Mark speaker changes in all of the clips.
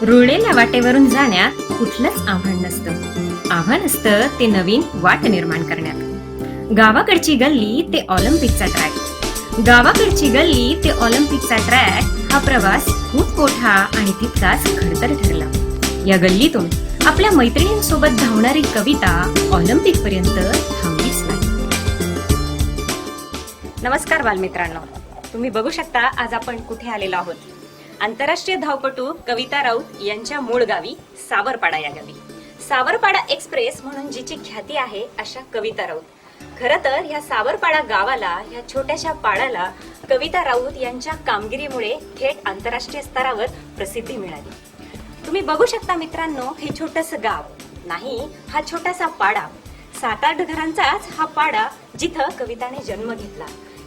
Speaker 1: रुळलेल्या वाटेवरून जाण्यात कुठलंच आव्हान नसतं. आव्हान असतं ते नवीन वाट निर्माण करण्यात. गावाकडची गल्ली ते ऑलिम्पिकचा ट्रॅक, गावाकडची गल्ली ते ऑलिम्पिकचा ट्रॅक हा प्रवास खूप मोठा आणि तितकाच खडतर ठरला. या गल्लीतून आपल्या मैत्रिणींसोबत धावणारी कविता ऑलिम्पिक पर्यंत थांबलीच नाही. नमस्कार बालमित्रांनो, तुम्ही बघू शकता आज आपण कुठे आलेलो आहोत. आंतरराष्ट्रीय धावपटू कविता राऊत यांच्या मूळ गावी सावरपाडा या गावी. सावरपाडा एक्सप्रेस म्हणून जिची ख्याती आहे अशा कविता राऊत. खरं तर या सावरपाडा गावाला, या छोट्याशा पाड्याला कविता राऊत यांच्या कामगिरीमुळे थेट आंतरराष्ट्रीय स्तरावर प्रसिद्धी मिळाली. तुम्ही बघू शकता मित्रांनो, हे छोटंसं गाव नाही, हा छोटासा पाडा, 7-8 घरांचाच हा पाडा जिथं कविताने जन्म घेतला.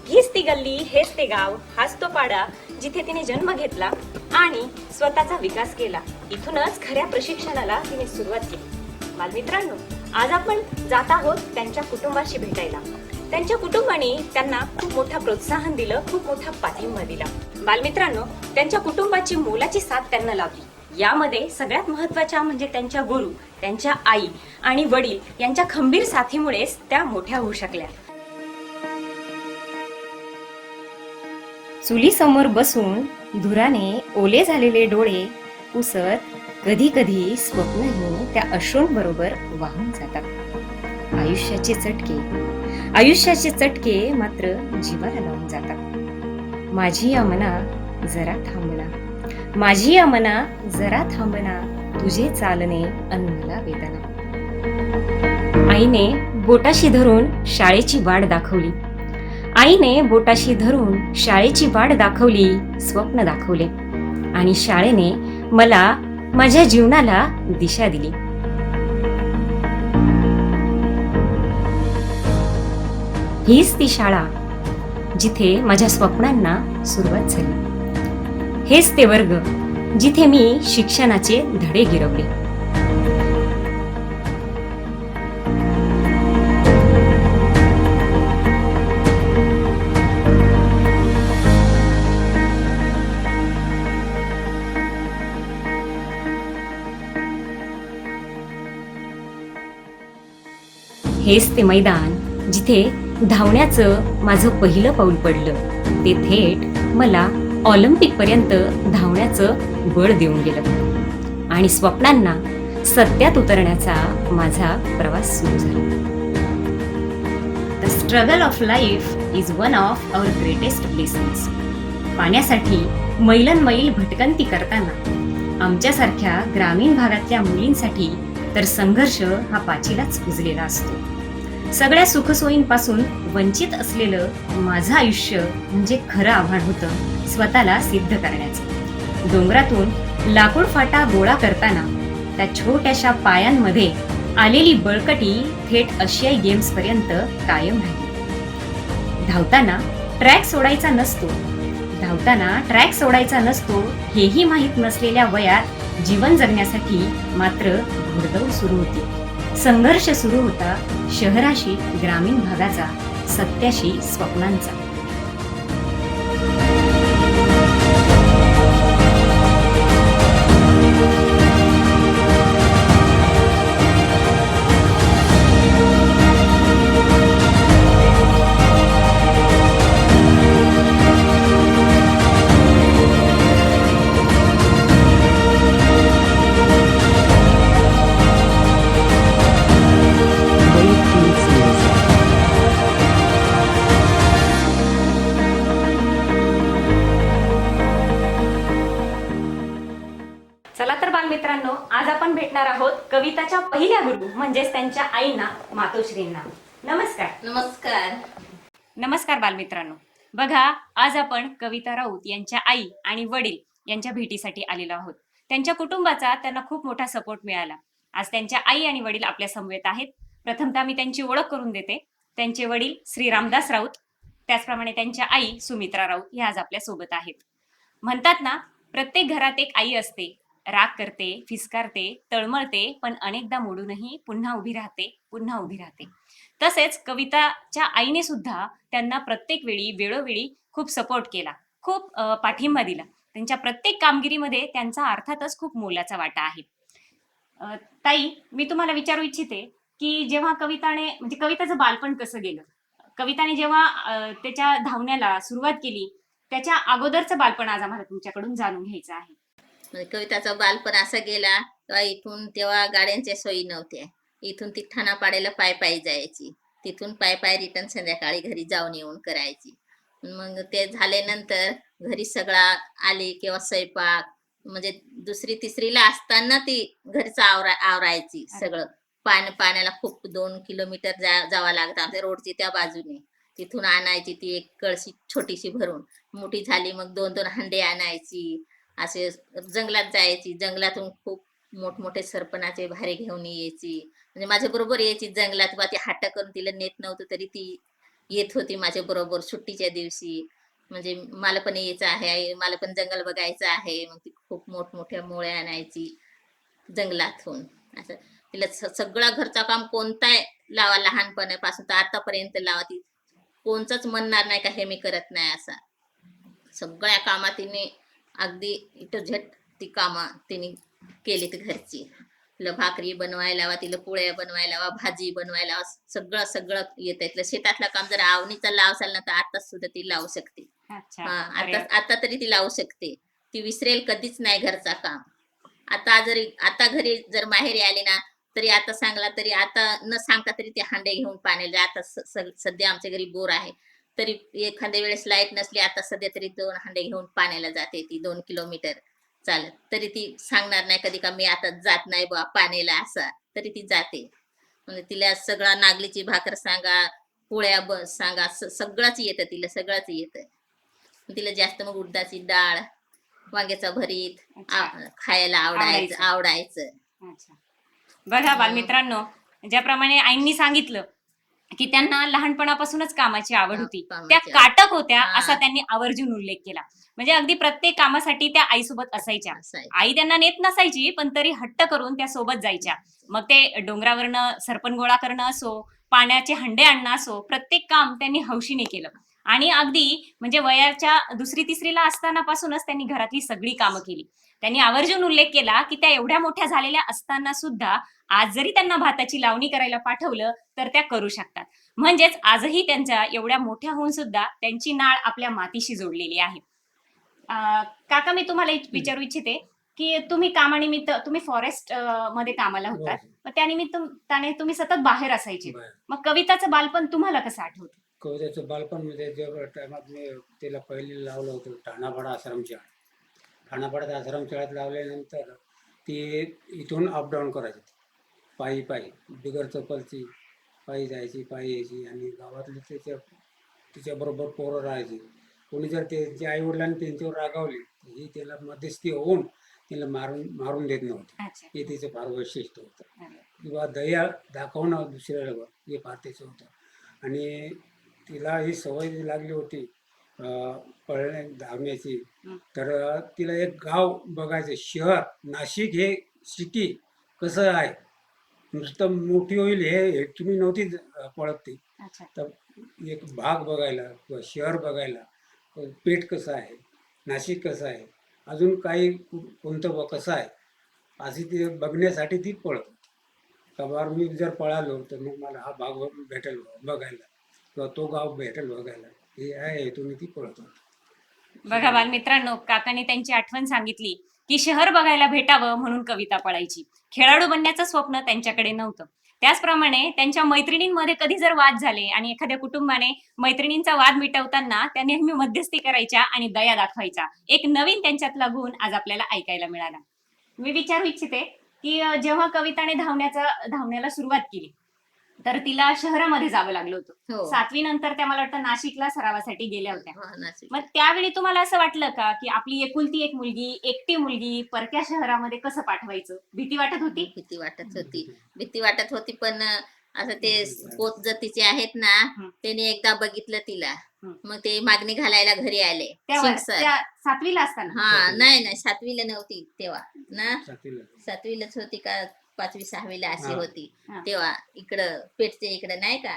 Speaker 1: हीच ती गल्ली, हेच ते गाव, हाच तो पाडा जिथे तिने जन्म घेतला आणि स्वतःचा विकास केला. इथूनच खऱ्या प्रशिक्षणाला तिने सुरुवात केली. बालमित्रांनो, आज आपण जात आहोत त्यांच्या कुटुंबाशी भेटायला. त्यांच्या कुटुंबाने त्यांना खूप मोठं प्रोत्साहन दिलं, खूप मोठा पाठिंबा दिला. बालमित्रांनो, त्यांच्या कुटुंबाची मोलाची साथ त्यांना लाभली. यामध्ये सगळ्यात महत्त्वाच्या म्हणजे त्यांच्या गुरु, त्यांच्या आई आणि वडील यांच्या खंबीर साथीमुळेच त्या मोठ्या होऊ शकल्या. चुली समोर बसून धुराने ओले झालेले डोळे पुसत कधी कधी स्वप्नही त्या अश्रूंबरोबर वाहून जातात. आयुष्याचे चटके मात्र जीवाला लावून जातात. माझी या मना जरा थांबना, माझी या मना जरा थांबना, तुझे चालणे अन मला वेदना. आईने बोटाशी धरून शाळेची वाट दाखवली, आईने बोटाशी धरून शाळेची वाट दाखवली, स्वप्न दाखवले आणि शाळेने मला माझ्या जीवनाला दिशा दिली. हीच ती शाळा जिथे माझ्या स्वप्नांना सुरुवात झाली. हेच ते वर्ग जिथे मी शिक्षणाचे धडे गिरवले. हेच ते मैदान जिथे धावण्याचं माझं पहिलं पाऊल पडलं. ते थेट मला ऑलिम्पिक पर्यंत धावण्याचं बळ देऊन गेलं आणि स्वप्नांना सत्यात उतरण्याचा माझा प्रवास सुरू झाला. The struggle of life is one of our greatest blessings. पाण्यासाठी मैल भटकंती करताना आमच्यासारख्या ग्रामीण भागातल्या मुलींसाठी तर संघर्ष हा पाचीलाच पुजलेला असतो. सगळ्या सुखसोयींपासून वंचित असलेलं माझं आयुष्य म्हणजे खरं आव्हान होतं स्वतःला सिद्ध करण्याचं. डोंगरातून लाकूड फाटा गोळा करताना त्या छोट्याशा पायांमध्ये आलेली बळकटी थेट आशियाई गेम्स पर्यंत कायम राहिली. धावताना ट्रॅक सोडायचा नसतो हेही माहीत नसलेल्या वयात जीवन जगण्यासाठी मात्र घोडदौड सुरू होती. संघर्ष सुरू होता शहराशी ग्रामीण भागाचा, सत्याशी स्वप्नांचा. चला तर बालमित्रांनो, आज आपण भेटणार आहोत कविताच्या पहिल्या गुरु म्हणजेच त्यांच्या आईंना, मातोश्रींना. नमस्कार.
Speaker 2: नमस्कार.
Speaker 1: नमस्कार बालमित्रांनो. बघा, आज आपण कविता राऊत यांच्या आई आणि वडील यांच्या भेटीसाठी आलेलो आहोत. त्यांच्या कुटुंबाचा त्यांना खूप मोठा सपोर्ट मिळाला. आज त्यांच्या आई आणि वडील आपल्या समवेत आहेत. प्रथमतः मी त्यांची ओळख करून देते. त्यांचे वडील श्री रामदास राऊत, त्याचप्रमाणे त्यांच्या आई सुमित्रा राऊत ह्या आज आपल्या सोबत आहेत. म्हणतात ना, प्रत्येक घरात एक आई असते. राग करते, फिसकारते, तळमळते, पण अनेकदा मोडूनही पुन्हा उभी राहते. तसेच कविताच्या आईने सुद्धा त्यांना प्रत्येक वेळी वेळोवेळी खूप सपोर्ट केला, खूप पाठिंबा दिला. त्यांच्या प्रत्येक कामगिरीमध्ये त्यांचा अर्थातच खूप मोलाचा वाटा आहे. अ, ताई, मी तुम्हाला विचारू इच्छिते, की जेव्हा कविताने म्हणजे कविताचं बालपण कसं गेलं? कविताने जेव्हा त्याच्या धावण्याला सुरुवात केली, त्याच्या अगोदरचं बालपण आज आम्हाला तुमच्याकडून जाणून घ्यायचं आहे.
Speaker 2: म्हणजे कविताचा बालपण असा गेला तेव्हा इथून तेव्हा गाड्यांच्या सोयी नव्हत्या. इथून ती ठाणापाड्याला पाय पायी जायची. तिथून पाय पाय रिटर्न संध्याकाळी घरी जाऊन येऊन करायची. मग ते झाल्यानंतर घरी सगळा आली किंवा स्वयंपाक म्हणजे दुसरी तिसरीला असताना ती घरचं आवरायची
Speaker 1: अरे
Speaker 2: सगळं. पाण्याला खूप 2 किलोमीटर जावं लागतं आमच्या रोडची त्या बाजूने. तिथून आणायची ती एक कळशी छोटीशी भरून. मोठी झाली मग 2-2 हंडे आणायची. असे जंगलात जायची. जंगलातून खूप मोठमोठे सरपणाचे भारे घेऊन यायची. म्हणजे माझ्या बरोबर यायची जंगलात. बा ती हट्ट करून तिला नेत नव्हतं तरी ती येत होती माझ्या बरोबर सुट्टीच्या दिवशी. म्हणजे मला पण यायचं आहे आई, मला पण जंगल बघायचं आहे. मग ती खूप मोठमोठ्या मोळ्या आणायची जंगलातून. असं तिला सगळा घरचा काम कोणताही लावा लहानपणापासून तर आतापर्यंत लावा ती कोणचंच म्हणणार नाही का हे मी करत नाही असा. सगळ्या कामात तिने अगदी इथं झट ती कामं तिने केली ती घरची. तिला भाकरी बनवायला लावा, तिला पोळ्या बनवायला लावा, भाजी बनवायला लावा, सगळं सगळं येत आहे. शेतातलं काम जर आवणीचा लावसाल ना तर आता सुद्धा ती लावू शकते.
Speaker 1: अच्छा.
Speaker 2: हा,
Speaker 1: अरे
Speaker 2: आता आता तरी ती लावू शकते. ती विसरेल कधीच नाही घरचा काम. आता घरी जर माहेरी आली ना तरी आता सांगला तरी आता न सांगता तरी ते हांडे घेऊन पाण्याला आता सध्या आमच्या घरी बोर आहे तरी एखाद्या वेळेस लाईट नसली आता सध्या तरी 2 हंडे घेऊन पाण्याला जाते ती 2 किलोमीटर चालत. तरी ती सांगणार नाही कधी का मी आता जात नाही बा पाण्याला असा. तरी ती जाते. म्हणजे तिला सगळा नागलीची भाकर सांगा, पोळ्या सांगा, सगळंच येतं तिला, सगळंच येतं. तिला जास्त मग उडदाची डाळ, वांग्याचा भरीत
Speaker 1: अच्छा.
Speaker 2: खायला
Speaker 1: आवडायचं.
Speaker 2: आवडायचं.
Speaker 1: अच्छा. बघा
Speaker 2: मग
Speaker 1: बालमित्रांनो, ज्याप्रमाणे आईंनी सांगितलं, की त्यांना लहानपणापासूनच कामाची आवड होती. त्या
Speaker 2: कामाची आवड.
Speaker 1: काटक होत्या असा
Speaker 2: हा,
Speaker 1: त्यांनी आवर्जून उल्लेख केला. म्हणजे अगदी प्रत्येक कामासाठी त्या आईसोबत असायच्या.
Speaker 2: असायचं.
Speaker 1: आई त्यांना नेत नसायची, पण तरी हट्ट करून त्या सोबत जायच्या. मग ते डोंगरावरनं सरपण गोळा करणं असो, पाण्याचे हंडे आणणं असो, प्रत्येक काम त्यांनी हौशीने केलं. आणि अगदी म्हणजे वयाच्या 2री-तिसरीला असतानापासूनच त्यांनी घरातली सगळी कामं केली. त्यांनी आवर्जून उल्लेख केला, की त्या एवढ्या मोठ्या झालेल्या असताना सुद्धा आज जरी त्यांना भाताची लावणी करायला पाठवलं, तर त्या करू शकतात. म्हणजेच आजही त्यांच्या एवढ्या मोठ्या होऊन सुद्धा त्यांची नाळ आपल्या मातीशी जोडलेली आहे. काका, मी तुम्हाला विचारू इच्छिते, की तुम्ही कामानिमित्त तुम्ही फॉरेस्ट मध्ये कामाला होतात. मग त्यानिमित्ताने तुम्ही सतत बाहेर असायचे. मग कविताचं बालपण तुम्हाला कसं आठवतं?
Speaker 3: कवितेचं बालपण म्हणजे जेव्हा टायमात मी तिला पहिले लावलं होतं ठाणापाडा आश्रमशाळा. ठाणापाड्यात आश्रमशाळेत लावल्यानंतर ती इथून अपडाऊन करायची पायी पायी बिगर चप्पलची पायी जायची पायी यायची आणि गावातली तिच्याबरोबर पोरं राहायची. कोणी जर त्यांच्या आईवडिलांनी त्यांच्यावर रागावली ही त्याला मध्यस्थी होऊन तिला मारून देत नव्हती.
Speaker 1: अच्छा.
Speaker 3: हे तिचं फार वैशिष्ट्य होतं.
Speaker 1: अरे.
Speaker 3: किंवा दया दाखवणं दुसऱ्यावर हे फार त्याचं होतं. आणि तिला ही सवय लागली होती पळणे धावण्याची.
Speaker 1: हं.
Speaker 3: तर तिला एक गाव बघायचं. शहर नाशिक हे सिटी कसं आहे नुसतं मोठी होईल हे तुम्ही नव्हती पळत ती.
Speaker 1: अच्छा.
Speaker 3: तर एक भाग बघायला किंवा शहर बघायला पेठ कसं आहे, नाशिक कसं आहे, अजून काही कोणतं कसं आहे अशी ती बघण्यासाठी ती पळत होती. तर मी जर पळालो तर मग मला हा भाग भेटेल बघायला किंवा तो गाव भेटेल बघायला हे आहे हेतून ती पळत होती.
Speaker 1: बघा बालमित्रांनो, काकांनी त्यांची आठवण सांगितली, की शहर बघायला भेटावं म्हणून कविता पळायची. खेळाडू बनण्याचं स्वप्न त्यांच्याकडे नव्हतं. त्याचप्रमाणे त्यांच्या मैत्रिणींमध्ये कधी जर वाद झाले आणि एखाद्या कुटुंबाने मैत्रिणींचा वाद मिटवताना त्या नेहमी मध्यस्थी करायच्या आणि दया दाखवायचा. एक नवीन त्यांच्यातला गुण आज आपल्याला ऐकायला मिळाला. मी विचारू इच्छिते, की जेव्हा कविताने धावण्याला सुरुवात केली, तर तिला शहरामध्ये जावं लागलं होतं.
Speaker 2: हो.
Speaker 1: 7वी नंतर त्या मला वाटतं नाशिकला सरावासाठी गेल्या होत्या.
Speaker 2: हो, नाशिक.
Speaker 1: मग त्यावेळी तुम्हाला असं वाटलं का, की आपली एकुलती एक मुलगी, एकटी मुलगी परक्या शहरामध्ये कसं पाठवायचं? भीती वाटत होती?
Speaker 2: भीती वाटत होती पण असं ते पोत जतीचे आहेत ना
Speaker 1: हं.
Speaker 2: त्याने एकदा बघितलं तिला.
Speaker 1: हं.
Speaker 2: मग ते मागणी घालायला घरी आले
Speaker 1: तेव्हा
Speaker 2: शिंगसर.
Speaker 1: त्या 7वीला असताना?
Speaker 2: हा, नाही 7वीला नव्हती तेव्हा ना.
Speaker 3: सातवीला.
Speaker 2: 7वीलाच होती का 5वी-6वीला अशी
Speaker 3: हा.
Speaker 2: होती.
Speaker 1: हा.
Speaker 2: तेव्हा इकडं पेठच्या इकडं नाही का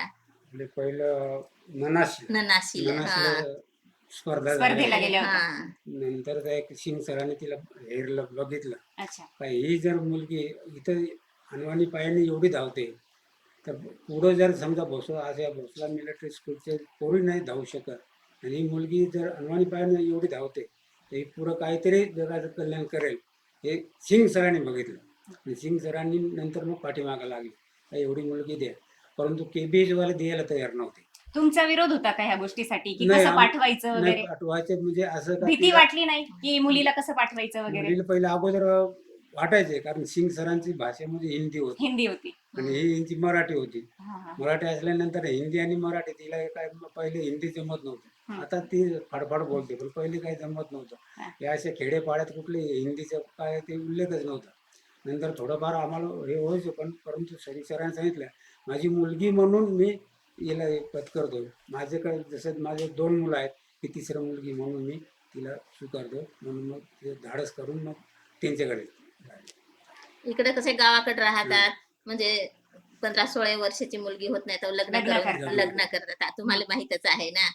Speaker 3: म्हणजे पहिलं ननाशी
Speaker 2: ननाशीला. हा,
Speaker 3: स्पर्धा
Speaker 1: स्पर्धेला
Speaker 3: झाल्या.
Speaker 1: गेल्या होत्या.
Speaker 2: हा
Speaker 3: नंतर त्या एक सिंग सरांनी तिला हेरलं बघितलं
Speaker 1: अच्छा.
Speaker 3: का ही जर मुलगी इथं अनवाणी पायाने एवढी धावते तर पुढं जर समजा भोसला मिलिटरी स्कूलचे पोरी नाही धावू शकत आणि ही मुलगी जर अनवाणी पायाने एवढी धावते तर ही पुढं काहीतरी जगाचं कल्याण करेल हे सिंग सरांनी बघितलं. आणि सिंग सरांनी नंतर मग पाठीमागं लागली का एवढी मुलगी द्या, परंतु KBH वाले द्यायला तयार नव्हते.
Speaker 1: तुमचा विरोध होता का ह्या गोष्टीसाठी की
Speaker 3: नाही
Speaker 1: कसं पाठवायचं
Speaker 3: नाही
Speaker 1: वगैरे?
Speaker 3: पाठवायचे म्हणजे असं का
Speaker 1: भीती
Speaker 3: तिला
Speaker 1: वाटली नाही की मुलीला कसं पाठवायचं वगैरे?
Speaker 3: मुलीला पहिलं अगोदर वाटायचे कारण सिंग सरांची भाषेमध्ये हिंदी होती
Speaker 1: हिंदी होती.
Speaker 3: आणि ही यांची मराठी होती.
Speaker 1: हा, हा.
Speaker 3: मराठी असल्यानंतर हिंदी आणि मराठी तिला काय पहिले हिंदी जमत नव्हतं.
Speaker 1: हं.
Speaker 3: आता ती फडफड बोलते पण पहिले काही जमत नव्हतं.
Speaker 1: हा.
Speaker 3: या अशा खेडेपाड्यात कुठले हिंदीचं काय ते उल्लेखच नव्हता. नंतर थोडंफार आम्हाला हे व्हायचं पण परंतु सरांनी सांगितलं माझी मुलगी म्हणून मी हिला हे पत्करतो. माझे काय जसं माझे 2 मुलं आहेत की तिसरं मुलगी म्हणून मी तिला स्वीकारतो म्हणून मग ते धाडस करून मग त्यांच्याकडे
Speaker 2: इकडे कसे गावाकडे राहतात म्हणजे 15-16 वर्षाची मुलगी होत नाही तर
Speaker 1: लग्न
Speaker 2: करून
Speaker 3: करतात.
Speaker 2: लग्न करतात. तुम्हाला माहीतच आहे ना.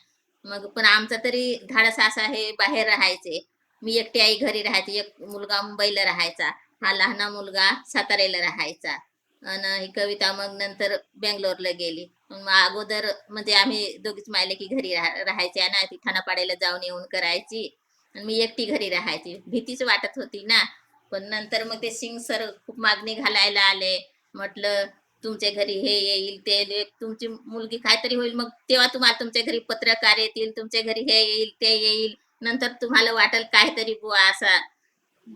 Speaker 2: मग पण आमचा तरी धाडस असा आहे बाहेर राहायचे. मी एकटी आई घरी राहायची. एक मुलगा मुंबईला राहायचा. हा लहान मुलगा साताऱ्याला राहायचा. आणि ही कविता मग नंतर बेंगलोरला गेली. मग अगोदर म्हणजे आम्ही दोघीच मायले की घरी राहायचे ना. ती ठाणापाड्याला जाऊन येऊन करायची आणि मी एकटी घरी राहायची. भीतीच वाटत होती ना. पण नंतर मग ते सिंग सर खूप मागणी घालायला आले. म्हटलं तुमच्या घरी हे येईल ते येईल, तुमची मुलगी काहीतरी होईल मग तेव्हा तुम्हाला तुमच्या घरी पत्रकार येतील, तुमच्या घरी हे येईल ते येईल, नंतर तुम्हाला वाटेल काहीतरी बुवा असा.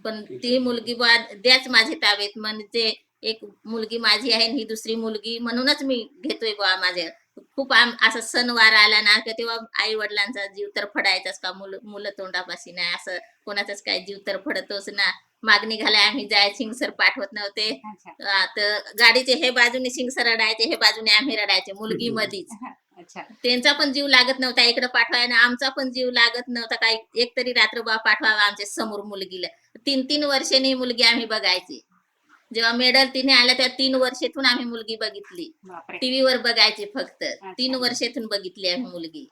Speaker 2: पण ती मुलगी बुवा द्याच माझी ताब्यात म्हणजे एक मुलगी माझी आहे आणि ही दुसरी मुलगी म्हणूनच मी घेतोय बुवा माझ्या. खूप असा सणवार आला ना का तेव्हा आई वडिलांचा जीव तर फडायचाच का मुलं तोंडापाशी नाही असं कोणाचाच काय जीव तर फडतोच ना. मागणी घालाय आम्ही जाय सिंग सर पाठवत नव्हते.
Speaker 1: अच्छा.
Speaker 2: तर गाडीचे हे बाजूने सिंग सर रडायचे हे बाजूने आम्ही रडायचे मुलगी मधीच.
Speaker 1: अच्छा.
Speaker 2: त्यांचा पण जीव लागत नव्हता इकडे पाठवायला आमचा पण जीव लागत नव्हता काय एक तरी रात्र बा पाठवावा आमच्या समोर मुलगीला. 3-3 वर्षांनी मुलगी आम्ही बघायची. जेव्हा मेडल तिने आल्या तेव्हा 3 वर्षातून आम्ही मुलगी बघितली.
Speaker 1: बापरे.
Speaker 2: टीव्हीवर बघायची फक्त. 3
Speaker 1: अच्छा.
Speaker 2: वर्षातून बघितली आम्ही मुलगी.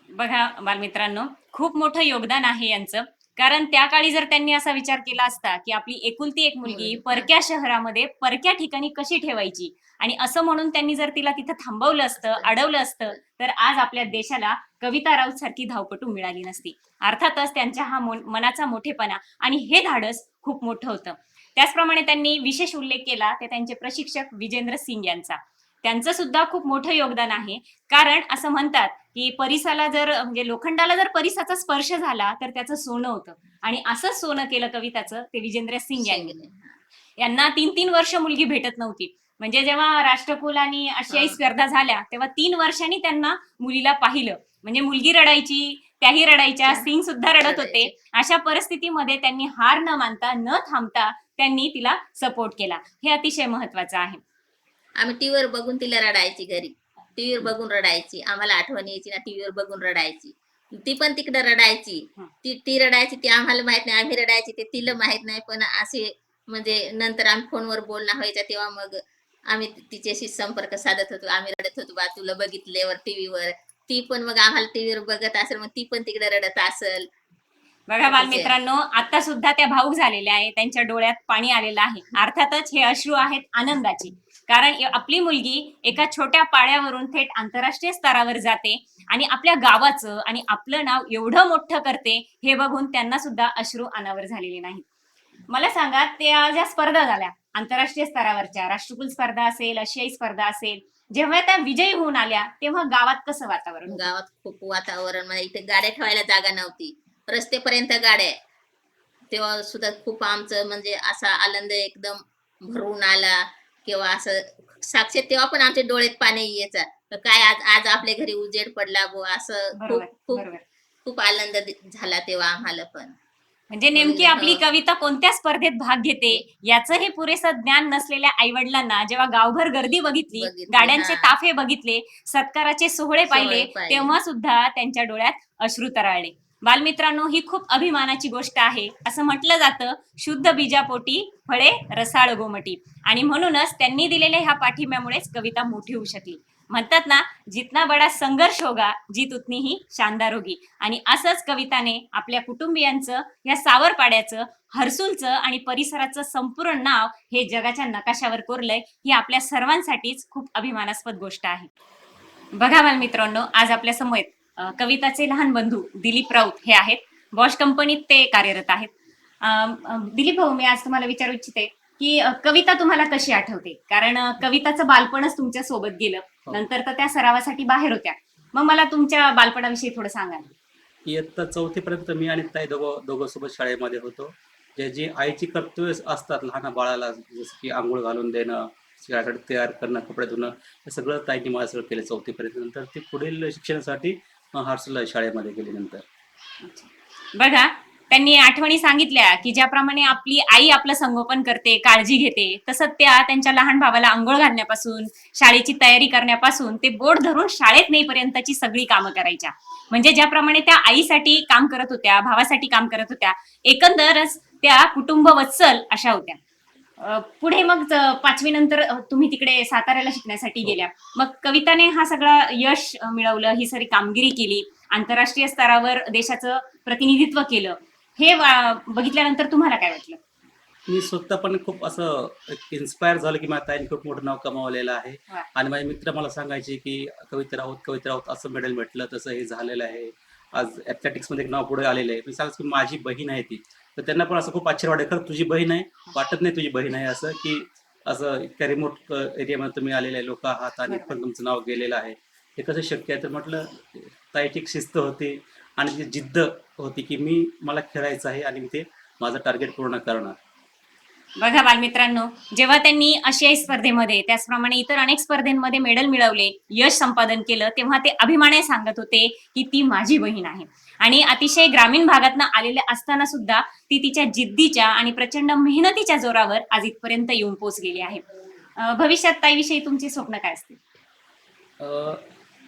Speaker 1: बघा बालमित्रांनो, खूप मोठं योगदान आहे यांचं. कारण त्या काळी जर त्यांनी असा विचार केला असता की आपली एकुलती एक मुलगी
Speaker 2: मुलगी.
Speaker 1: परक्या शहरामध्ये परक्या ठिकाणी कशी ठेवायची आणि असं म्हणून त्यांनी जर तिला तिथं थांबवलं असतं, अडवलं असतं, तर आज आपल्या देशाला कविता राऊत सारखी धावपटू मिळाली नसती. अर्थातच त्यांच्या हा मनाचा मोठेपणा आणि हे धाडस खूप मोठं होतं. त्याचप्रमाणे त्यांनी विशेष उल्लेख केला ते त्यांचे प्रशिक्षक विजेंद्र सिंग यांचा. त्यांचं सुद्धा खूप मोठं योगदान आहे. कारण असं म्हणतात की परिसाला जर म्हणजे लोखंडाला जर परिसाचा स्पर्श झाला तर त्याचं सोनं होतं आणि असंच सोनं केलं कविताचं ते विजेंद्र सिंग यांनी.
Speaker 2: शेंगणे.
Speaker 1: यांना 3-3 वर्ष मुलगी भेटत नव्हती. म्हणजे जेव्हा राष्ट्रकुल आणि आशियाई
Speaker 2: हा.
Speaker 1: स्पर्धा झाल्या तेव्हा 3 वर्षांनी त्यांना मुलीला पाहिलं. म्हणजे मुलगी रडायची, त्याही रडायच्या, सिंग सुद्धा रडत होते. अशा परिस्थितीमध्ये त्यांनी हार न मानता न थांबता त्यांनी तिला सपोर्ट केला. हे अतिशय महत्वाचं आहे.
Speaker 2: आम्ही टीव्हीवर बघून तिला रडायची घरी. टीव्हीवर बघून रडायची. आम्हाला आठवण यायची ना टीव्हीवर बघून रडायची. ती पण तिकडे रडायची. ती रडायची ती आम्हाला माहित नाही आम्ही रडायची ते तिला माहित नाही पण असे म्हणजे नंतर आम्ही फोनवर बोलणं व्हायचं तेव्हा मग आम्ही तिच्याशी संपर्क साधत होतो. आम्ही रडत होतो बा तुला बघितल्यावर टीव्हीवर. ती पण मग आम्हाला टीव्हीवर बघत असेल मग ती पण तिकडे रडत असेल.
Speaker 1: बघा बालमित्रांनो, आता सुद्धा त्या भाऊक झालेल्या आहे. त्यांच्या डोळ्यात पाणी आलेलं आहे. अर्थातच हे अश्रू आहेत आनंदाची. कारण आपली मुलगी एका छोट्या पाड्यावरून थेट आंतरराष्ट्रीय स्तरावर जाते आणि आपल्या गावाचं आणि आपलं नाव एवढं मोठं करते हे बघून त्यांना सुद्धा अश्रू अनावर झालेले नाहीत. मला सांगा, त्या ज्या स्पर्धा झाल्या आंतरराष्ट्रीय स्तरावरच्या, राष्ट्रकुल स्पर्धा असेल, आशियाई स्पर्धा असेल, जेव्हा त्या विजयी होऊन आल्या तेव्हा गावात कसं वातावरण होतं?
Speaker 2: गावात खूप वातावरण म्हणजे इथे गाड्या ठेवायला जागा नव्हती. रस्तेपर्यंत गाड्या. तेव्हा सुद्धा खूप आमचं म्हणजे असा आनंद एकदम भरून आला किंवा असं साक्षात तेव्हा पण आमच्या डोळ्यात पाणी यायचं. तर काय आज आज आपल्या घरी उजेड पडला बुवा असं खूप
Speaker 1: बरोबर,
Speaker 2: खूप
Speaker 1: बरोबर.
Speaker 2: खूप आनंद झाला तेव्हा आम्हाला पण.
Speaker 1: म्हणजे नेमकी
Speaker 2: मुलीला,
Speaker 1: आपली
Speaker 2: हो.
Speaker 1: कविता कोणत्या स्पर्धेत भाग घेते याचं हे पुरेसं ज्ञान नसलेल्या आई वडिलांना जेव्हा गावभर गर्दी बघितली, गाड्यांचे
Speaker 2: हा.
Speaker 1: ताफे बघितले, सत्काराचे सोहळे पाहिले,
Speaker 2: पाहिले.
Speaker 1: तेव्हा सुद्धा त्यांच्या डोळ्यात अश्रू तरळले. बालमित्रांनो, ही खूप अभिमानाची गोष्ट आहे. असं म्हटलं जातं, शुद्ध बीजापोटी फळे रसाळ गोमटी. आणि म्हणूनच त्यांनी दिलेल्या ह्या पाठिंब्यामुळेच कविता मोठी होऊ शकली. म्हणतात ना, जितना बडा संघर्ष होगा जीत उतनी ही शानदार होगी. आणि असंच कविताने आपल्या कुटुंबियांचं, या सावरपाड्याचं, हर्सुलचं आणि परिसराचं संपूर्ण नाव हे जगाच्या नकाशावर कोरलंय. ही आपल्या सर्वांसाठीच खूप अभिमानास्पद गोष्ट आहे. बघा बालमित्रांनो, आज आपल्या समोर कविताचे लहान बंधू दिलीप राऊत हे आहेत. बॉश कंपनीत ते कार्यरत आहेत. दिलीप भाऊ, मी आज तुम्हाला विचारू इच्छिते की कविता तुम्हाला कशी आठवते? कारण कविताचं बालपणच तुमच्या सोबत गेलं,
Speaker 4: हो.
Speaker 1: नंतर तर त्या सरावासाठी बाहेर होत्या. मग मला तुमच्या बालपणाविषयी थोडं सांगा ना.
Speaker 4: इयत्ता 4थी पर्यंत मी आणि ताई दोघं सोबत शाळेमध्ये होतो. जी आईची कर्तव्य असतात लहान बाळाला, जसं की आंघोळ घालून देणं, शाळेसाठी तयार करणं, कपडे धुणं, हे सगळं ताईंनी मला सगळं केलं 4थी पर्यंत. नंतर ती पुढील शिक्षणासाठी हार्सला शाळेमध्ये गेली नंतर.
Speaker 1: बघा, त्यांनी आठवणी सांगितल्या की ज्याप्रमाणे आपली आई आपलं संगोपन करते, काळजी घेते, तसं त्या त्यांच्या लहान भावाला अंघोळ घालण्यापासून, शाळेची तयारी करण्यापासून ते बोट धरून शाळेत नेईपर्यंतची सगळी कामं करायच्या. म्हणजे ज्याप्रमाणे त्या आईसाठी काम करत होत्या, भावासाठी काम करत होत्या, एकंदरच त्या कुटुंब वत्सल अशा होत्या. पुढे मग 5वी नंतर तुम्ही तिकडे साताऱ्याला शिकण्यासाठी गेल्या. मग कविताने हा सगळा यश मिळवलं, ही सारी कामगिरी केली, आंतरराष्ट्रीय स्तरावर देशाचं प्रतिनिधित्व केलं. हे बघितल्यानंतर तुम्हाला काय वाटलं?
Speaker 4: मी स्वतः पण खूप असं इन्स्पायर झालो की माझ्या ताईने खूप मोठं नाव कमावलेलं आहे.
Speaker 1: वा.
Speaker 4: आणि माझे मित्र मला सांगायचे की कविता राऊत असं मेडल भेटलं, तसं हे झालेलं आहे. आज ॲथलेटिक्समध्ये एक नाव पुढे आलेलं आहे. मी सांगायचं की माझी बहीण आहे ती, तर त्यांना पण असं खूप आश्चर्य वाटलं, खरं तुझी बहीण आहे, वाटत नाही तुझी बहीण आहे असं, की असं इतक्या रिमोट एरियामध्ये तुम्ही आलेले लोक आहात आणि
Speaker 1: बरोबर.
Speaker 4: पण तुमचं नाव गेलेलं आहे, हे कसं शक्य आहे? तर म्हटलं ताईची एक शिस्त होती आणि ती जिद्द होती की मला खेळायचं आहे आणि मी ते माझं टार्गेट पूर्ण करणार.
Speaker 1: बघा बालमित्रांनो, जेव्हा त्यांनी आशियाई स्पर्धेमध्ये, त्याचप्रमाणे इतर अनेक स्पर्धेमध्ये मेडल मिळवले, यश संपादन केलं, तेव्हा ते अभिमानाने सांगत होते की ती माझी बहीण आहे. आणि अतिशय ग्रामीण भागातनं आलेले असताना सुद्धा ती तिच्या जिद्दीच्या आणि प्रचंड मेहनतीच्या जोरावर आज इथपर्यंत येऊन पोहोचलेली आहे. भविष्यात ताईविषयी तुमची स्वप्न काय असतील?
Speaker 4: अ,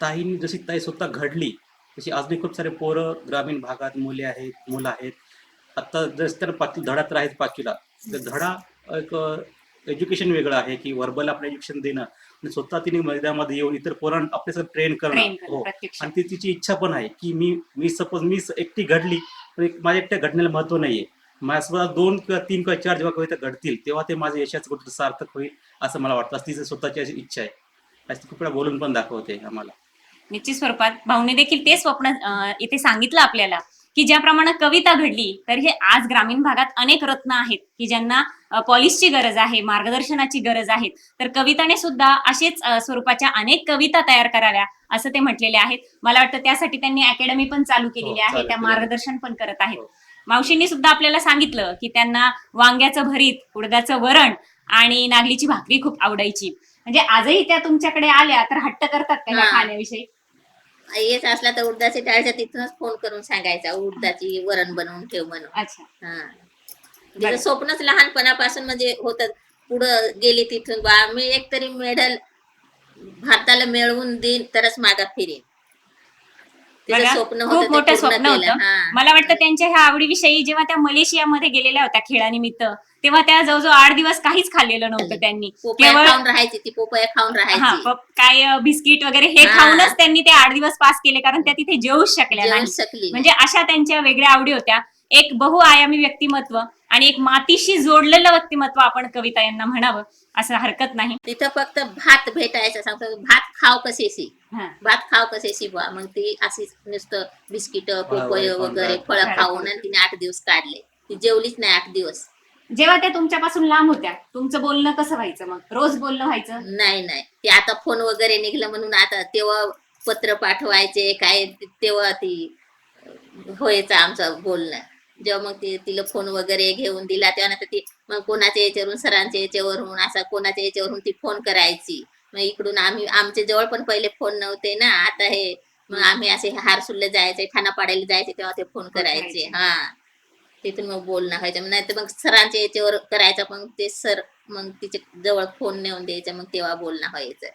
Speaker 4: ताईंनी जशी ताई स्वतः घडली, तशी अजूनही खूप सारे पोरं ग्रामीण भागात मुलं आहेत. आता जसं तर धडात आहेत 5वीला, तर धडा एक एज्युकेशन वेगळं आहे की वर्बल आपण एज्युकेशन देणं आणि स्वतः तिने मैदानामध्ये येऊन इतर पोरांना आपल्यासोबत ट्रेन करणं.
Speaker 1: ट्रेन करणं
Speaker 4: हो.
Speaker 1: प्रत्यक्ष.
Speaker 4: आणि ती तिची इच्छा पण आहे की मी एकटी घडली, तर माझ्या एकट्या घडण्याला महत्व नाहीये. माझ्यासोबत 2 किंवा 3 किंवा 4 जेव्हा कविता घडतील, तेव्हा ते माझ्या यशाचं कुठं सार्थक होईल असं मला वाटतं. तिची स्वतःची अशी इच्छा आहे. आज ती खूप वेळा बोलून पण दाखवते आम्हाला.
Speaker 1: निश्चित स्वरूपात भाऊने देखील ते स्वप्न इथे सांगितलं आपल्याला की ज्याप्रमाणे कविता घडली, तर हे आज ग्रामीण भागात अनेक रत्न आहेत की ज्यांना पॉलिशची गरज आहे, मार्गदर्शनाची गरज आहे. तर कविताने सुद्धा असेच स्वरूपाच्या अनेक कविता तयार कराव्या असं ते म्हटलेले आहेत. मला वाटतं त्यासाठी त्यांनी अकॅडमी पण चालू केलेली आहे,
Speaker 4: चालू
Speaker 1: त्या
Speaker 4: केलेली.
Speaker 1: मार्गदर्शन पण करत आहेत.
Speaker 4: हो.
Speaker 1: मावशींनी सुद्धा आपल्याला सांगितलं की त्यांना वांग्याचं भरीत, उडदाचं वरण आणि नागलीची भाकरी खूप आवडायची. म्हणजे आजही त्या तुमच्याकडे आल्या तर हट्ट करतात का या
Speaker 2: हा.
Speaker 1: खाण्याविषयी?
Speaker 2: येत असला तर उडदाची डाळच्या तिथूनच फोन करून सांगायचा, उडदाची वरण बनवून ठेव म्हणून.
Speaker 1: अच्छा.
Speaker 2: हा, तिचं स्वप्नच लहानपणापासून म्हणजे होत. पुढं गेली तिथून, बा मी एकतरी मेडल भारताला मिळवून देईन तरच मागा फिरेन. तिचं
Speaker 1: बघा,
Speaker 2: स्वप्न
Speaker 1: खूप
Speaker 2: होतं ते
Speaker 1: मोठं
Speaker 2: पूर्ण
Speaker 1: स्वप्न
Speaker 2: केलं.
Speaker 1: होतं.
Speaker 2: हा.
Speaker 1: मला वाटतं त्यांच्या ह्या आवडीविषयी जेव्हा त्या मलेशियामध्ये गेलेल्या होत्या खेळानिमित्त, तेव्हा त्या जवळजवळ 8 दिवस काहीच खाल्लेलं नव्हतं त्यांनी.
Speaker 2: पोपया
Speaker 1: केवळ
Speaker 2: खाऊन राहायची, ती पोपया खाऊन राहायची.
Speaker 1: काय बिस्किट वगैरे हे
Speaker 2: हा.
Speaker 1: खाऊनच त्यांनी ते 8 दिवस पास केले, कारण त्या तिथे जेवूच शकल्या
Speaker 2: जेवण
Speaker 1: नाही.
Speaker 2: शकली
Speaker 1: म्हणजे अशा त्यांच्या वेगळ्या आवडी होत्या. एक बहुआयामी व्यक्तिमत्व आणि एक मातीशी जोडलेलं व्यक्तिमत्व आपण कविता यांना म्हणावं असं हरकत नाही.
Speaker 2: तिथं फक्त भात भेटायचं, सांगतो भात खाव कसेशी,
Speaker 1: हा.
Speaker 2: भात खाव कसेशी बा. मग ती अशीच नुसतं बिस्किट,
Speaker 4: फळं
Speaker 2: पोपय
Speaker 4: वगैरे खाऊन
Speaker 2: वगैरे
Speaker 4: राहायची.
Speaker 2: फळं
Speaker 1: फळं
Speaker 2: खाऊन
Speaker 1: खाऊन.
Speaker 2: आणि तिने 8 दिवस काढले. ती जेवलीच नाही 8 दिवस.
Speaker 1: जेव्हा त्या तुमच्यापासून लांब होत्या, तुमचं बोलणं कसं व्हायचं? मग रोज बोलणं व्हायचं?
Speaker 2: नाही, ते आता फोन वगैरे निघलं म्हणून आता तेव्हा पत्र पाठवायचे काय, तेव्हा ती व्हायचं आमचं बोलणं. जेव्हा मग तिला फोन वगैरे घेऊन दिला, तेव्हा नाही ती मग कोणाच्या याच्यावरून, सरांच्या याच्यावरून, असं कोणाच्या याच्यावरून ती फोन करायची. मग इकडून आमच्या जवळ पण पहिले फोन नव्हते ना, आता हे मग आम्ही असे हारसुलला जायचे, ठाणापाड्याला जायचे, तेव्हा ते फोन करायचे. हा, तिथून मग बोलणं व्हायचं. नाही तर मग सरांच्या याच्यावर करायचं, मग ते सर मग तिच्या जवळ फोन नेऊन द्यायचा, मग तेव्हा बोलणं व्हायचं.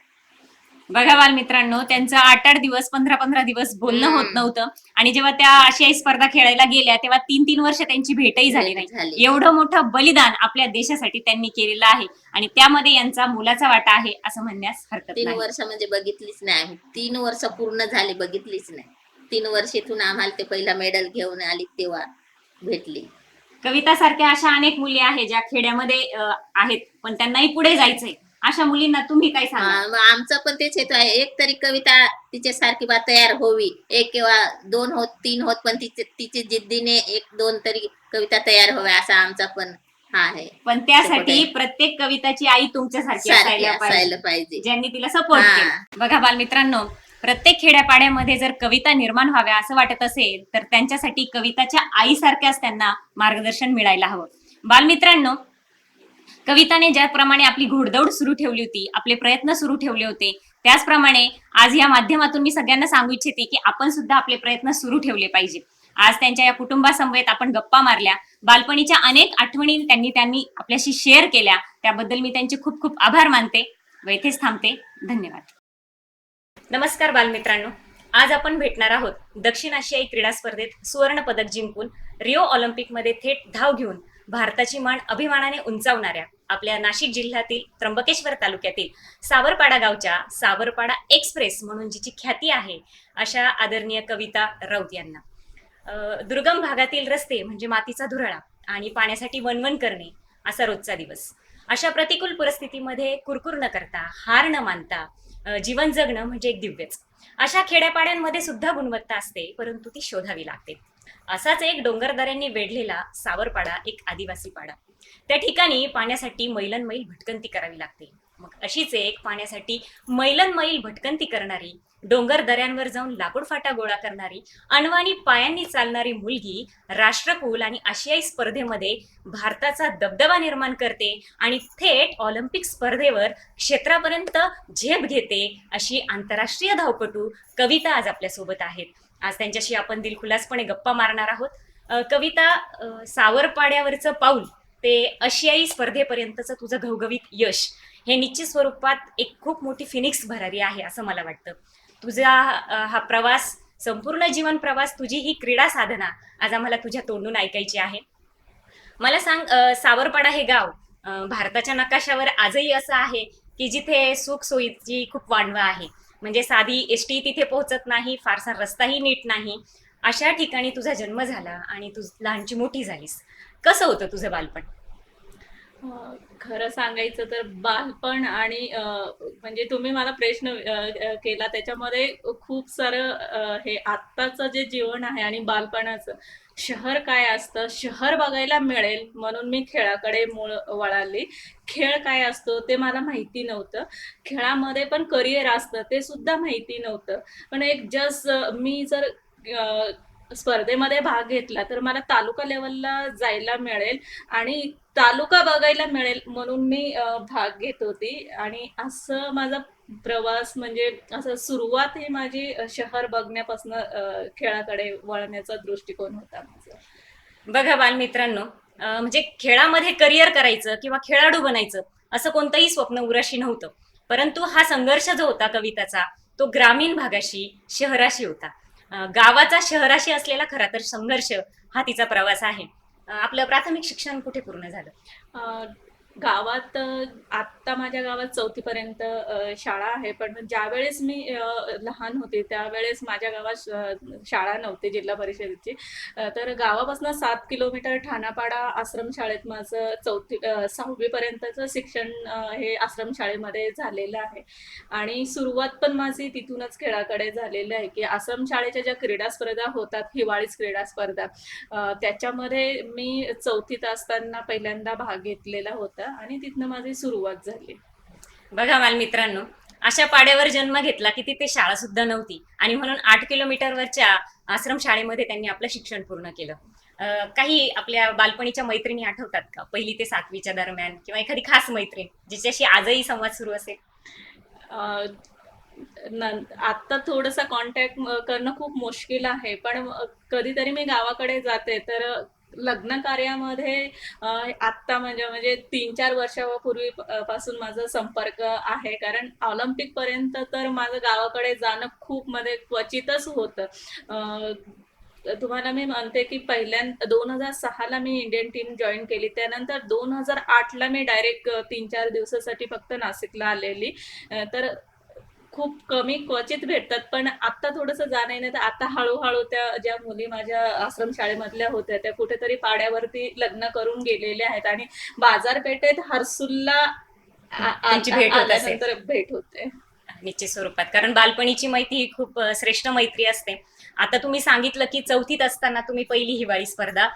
Speaker 1: बघा बालमित्रांनो, त्यांचं 8-8 दिवस 15-15 दिवस बोलणं होत
Speaker 2: हम्म.
Speaker 1: नव्हतं आणि जेव्हा त्या आशियाई स्पर्धा खेळायला गेल्या तेव्हा 3-3 वर्ष त्यांची भेटही झाली
Speaker 2: भेट
Speaker 1: नाही.
Speaker 2: झाली.
Speaker 1: एवढं मोठं बलिदान आपल्या देशासाठी त्यांनी केलेलं आहे आणि त्यामध्ये यांचा मोलाचा वाटा आहे असं म्हणण्यास हरकत
Speaker 2: 3
Speaker 1: नाही.
Speaker 2: वर्ष म्हणजे बघितलीच नाही आम्ही. 3 वर्ष पूर्ण झाली बघितलीच नाही. 3 वर्ष इथून आम्हाला ते पहिला मेडल घेऊन आली तेव्हा भेटली.
Speaker 1: कवितासारख्या अशा अनेक मुली आहेत ज्या खेड्यामध्ये आहेत पण त्यांनाही पुढे जायचंय. अशा मुलींना तुम्ही काय सांगा?
Speaker 2: मग आमचं पण तेच हेतू आहे, एक तरी कविता तिच्यासारखी बा तयार होवी. 1 किंवा 2 होत 3 होत पण तिची जिद्दीने 1-2 तरी कविता तयार व्हाव्या असा आमचा पण हा आहे.
Speaker 1: पण
Speaker 2: सपोर्ट
Speaker 1: त्यासाठी
Speaker 2: आहे.
Speaker 1: प्रत्येक कविताची आई तुमच्यासारखी
Speaker 2: सारखी
Speaker 1: असायला
Speaker 2: असायला
Speaker 1: पाहिजे,
Speaker 2: पाहिजे.
Speaker 1: ज्यांनी तिला सपोर्ट
Speaker 2: हा.
Speaker 1: केला. बघा बालमित्रांनो, प्रत्येक खेड्यापाड्यामध्ये जर कविता निर्माण व्हाव्या असं वाटत असेल तर त्यांच्यासाठी कविताच्या आईसारख्याच त्यांना मार्गदर्शन मिळायला हवं. बालमित्रांनो, कविताने ज्याप्रमाणे आपली घोडदौड सुरू ठेवली होती, आपले प्रयत्न सुरू ठेवले होते, त्याचप्रमाणे आज या माध्यमातून मी सगळ्यांना सांगू इच्छिते की आपण सुद्धा आपले प्रयत्न सुरू ठेवले पाहिजे. आज त्यांच्या या कुटुंबासमवेत आपण गप्पा मारल्या, बालपणीच्या अनेक आठवणी त्यांनी आपल्याशी शेअर केल्या, त्याबद्दल मी त्यांचे खूप खूप आभार मानते व इथेच थांबते. धन्यवाद. नमस्कार बालमित्रांनो, आज आपण भेटणार आहोत दक्षिण आशियाई क्रीडा स्पर्धेत सुवर्ण पदक जिंकून रिओ ऑलिम्पिकमध्ये थेट धाव घेऊन भारताची मान अभिमानाने उंचावणाऱ्या आपल्या नाशिक जिल्ह्यातील त्र्यंबकेश्वर तालुक्यातील सावरपाडा गावच्या सावरपाडा एक्सप्रेस म्हणून जिची ख्याती आहे अशा आदरणीय कविता राऊत यांना. दुर्गम भागातील रस्ते म्हणजे मातीचा धुराळा आणि पाण्यासाठी वणवण करणे असा रोजचा दिवस. अशा प्रतिकूल परिस्थितीमध्ये कुरकुर न करता, हार न मानता जीवन जगणं म्हणजे एक दिव्यच. अशा खेड्यापाड्यांमध्ये सुद्धा गुणवत्ता असते, परंतु ती शोधावी लागते. असाच एक डोंगरदऱ्यांनी वेढलेला सावरपाडा एक आदिवासी पाडा. त्या ठिकाणी पाण्यासाठी मैल भटकंती करावी लागते. मग अशीच एक पाण्यासाठी मैल भटकंती करणारी, डोंगर दऱ्यांवर जाऊन लाकूड फाटा गोळा करणारी, अणवानी पायांनी चालणारी मुलगी राष्ट्रकुल आणि आशियाई स्पर्धेमध्ये भारताचा दबदबा निर्माण करते आणि थेट ऑलिम्पिक स्पर्धेवर क्षेत्रापर्यंत झेप घेते अशी आंतरराष्ट्रीय धावपटू कविता आज आपल्यासोबत आहेत. आज त्यांच्याशी आपण दिलखुलासपणे गप्पा मारणार आहोत. कविता, सावरपाड्यावरचं पाऊल ते आशियाई स्पर्धेपर्यंतचं तुझं घवघवीत यश हे निश्चित स्वरूपात एक खूप मोठी फिनिक्स भरारी आहे असं मला वाटतं. तुझा हा प्रवास, संपूर्ण जीवन प्रवास, तुझी ही क्रीडा साधना आज आम्हाला तुझ्या तोंडून ऐकायची आहे. मला सांग, सावरपाडा हे गाव भारताच्या नकाशावर आजही असं आहे की जिथे सुख सोयीची खूप वानवा आहे. म्हणजे साधी एसटी तिथे पोहोचत नाही, फारसा रस्ताही नीट नाही. अशा ठिकाणी तुझा जन्म झाला आणि तू लहानची मोठी झालीस. कसं होतं तुझं बालपण?
Speaker 5: खरं सांगायचं तर बालपण आणि म्हणजे तुम्ही मला प्रश्न केला त्याच्यामध्ये खूप सारं हे आत्ताचं जे जीवन आहे आणि बालपणाचं शहर काय असतं, शहर बघायला मिळेल म्हणून मी खेळाकडे मूळ वळाली. खेळ काय असतो ते मला माहिती नव्हतं. खेळामध्ये पण करिअर असतं ते सुद्धा माहिती नव्हतं. पण एक मी जर स्पर्धेमध्ये भाग घेतला तर मला तालुका लेवलला जायला मिळेल आणि तालुका बघायला मिळेल म्हणून मी भाग घेत होती. आणि असं माझा प्रवास म्हणजे असं सुरुवात ही माझी शहर बघण्यापासून खेळाकडे वळण्याचा दृष्टिकोन होता माझा.
Speaker 1: बघा बालमित्रांनो, म्हणजे खेळामध्ये करिअर करायचं किंवा खेळाडू बनायचं असं कोणतंही स्वप्न उराशी नव्हतं. परंतु हा संघर्ष जो होता कविताचा, तो ग्रामीण भागाशी, शहराशी होता. गावाचा शहराशी असलेला खरा तर संघर्ष हा तिचा प्रवास आहे. आपलं प्राथमिक शिक्षण कुठे पूर्ण झालं?
Speaker 5: गावात आत्ता माझ्या गावात 4थी पर्यंत शाळा आहे. पण ज्यावेळेस मी लहान होते त्यावेळेस माझ्या गावात शाळा नव्हती जिल्हा परिषदेची. तर गावापासून 7 किलोमीटर ठाणापाडा आश्रमशाळेत माझं 6वी पर्यंतचं शिक्षण हे आश्रमशाळेमध्ये झालेलं आहे. आणि सुरुवात पण माझी तिथूनच खेळाकडे झालेली आहे की आश्रमशाळेच्या ज्या क्रीडा स्पर्धा होतात, हिवाळीच क्रीडा स्पर्धा, त्याच्यामध्ये मी 4थीत असताना पहिल्यांदा भाग घेतलेला होता आणि तिथनं माझी सुरुवात झाली.
Speaker 1: बघा बालमित्रांनो, अशा पाड्यावर जन्म घेतला की तिथे शाळा सुद्धा नव्हती आणि म्हणून 8 किलोमीटरवरच्या आश्रम शाळेमध्ये त्यांनी आपलं शिक्षण पूर्ण केलं. काही आपल्या बालपणीच्या मैत्रिणी आठवतात का, 1ली ते 7वीच्या दरम्यान, किंवा एखादी खास मैत्रीण जिच्याशी आजही संवाद सुरू असेल?
Speaker 5: आता थोडासा कॉन्टॅक्ट करणं खूप मुश्किल आहे. पण कधीतरी मी गावाकडे जाते तर लग्न कार्यामध्ये आत्ता म्हणजे 3-4 वर्षापूर्वी पासून माझा संपर्क आहे. कारण ऑलिम्पिक पर्यंत तर माझं गावाकडे जाणं खूप मध्ये क्वचितच होतं. तुम्हाला मी म्हणते की 2006ला मी इंडियन टीम जॉईन केली. त्यानंतर 2008ला मी डायरेक्ट 3-4 दिवसासाठी फक्त नाशिकला आलेली. तर खूप कमी क्वचित भेटतात, पण आता थोडंसं जाणं येणं, तर आता हळूहळू त्या ज्या मुली माझ्या आश्रमशाळेमधल्या होत्या त्या कुठेतरी पाड्यावरती लग्न करून गेलेल्या आहेत आणि बाजारपेठेत हर्सुलला
Speaker 1: त्यांची भेट होत असेल.
Speaker 5: आल्यानंतर भेट होते.
Speaker 1: निश्चित स्वरूपात, कारण बालपणीची मैत्री ही खूप श्रेष्ठ मैत्री असते. आता तुम्ही सांगितलं की 4थीत असताना तुम्ही पहिली हिवाळी स्पर्धा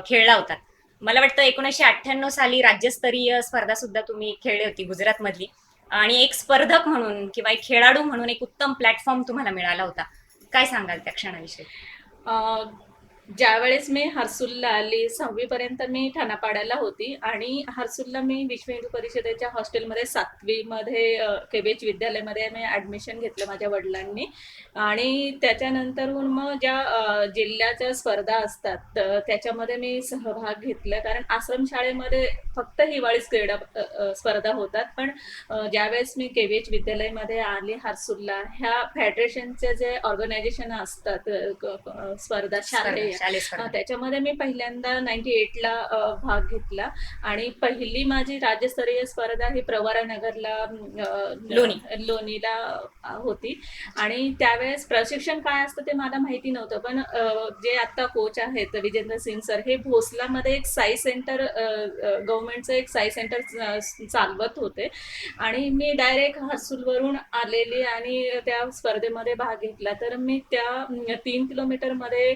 Speaker 1: खेळला होता. मला वाटतं 1998 साली राज्यस्तरीय स्पर्धा सुद्धा तुम्ही खेळली होती गुजरात मधली, आणि एक स्पर्धक म्हणून किंवा एक खेळाडू म्हणून एक उत्तम प्लॅटफॉर्म तुम्हाला मिळाला होता. काय सांगाल त्या क्षणाविषयी?
Speaker 5: अं, ज्यावेळेस मी हर्सुलला आली 6वी पर्यंत मी ठाणापाड्याला होती आणि हर्सुलला मी विश्व हिंदू परिषदेच्या हॉस्टेलमध्ये 7वी मध्ये केबीएच विद्यालयामध्ये मी ऍडमिशन घेतलं माझ्या वडिलांनी. आणि त्याच्यानंतरहून मग ज्या जिल्ह्याच्या स्पर्धा असतात त्याच्यामध्ये मी सहभाग घेतला. कारण आश्रमशाळेमध्ये फक्त हिवाळीच क्रीडा स्पर्धा होतात. पण ज्यावेळेस मी केबीएच विद्यालयामध्ये आली हर्सुलला, ह्या फेडरेशनचे जे ऑर्गनायझेशन असतात स्पर्धा शालेय,
Speaker 1: शालेय स्पर्धा.
Speaker 5: त्याच्यामध्ये मी पहिल्यांदा 98ला भाग घेतला. आणि पहिली माझी राज्यस्तरीय स्पर्धा ही प्रवरानगरला लोणीला होती. आणि त्यावेळेस प्रशिक्षण काय असतं ते मला माहिती नव्हतं, पण जे आता कोच आहेत विजेंद्र सिंग सर, हे भोसलामध्ये एक साई सेंटर, गव्हर्नमेंटचं एक साई सेंटर चालवत होते. आणि मी डायरेक्ट हर्सुलवरून आलेली आणि त्या स्पर्धेमध्ये भाग घेतला. तर मी त्या 3 किलोमीटरमध्ये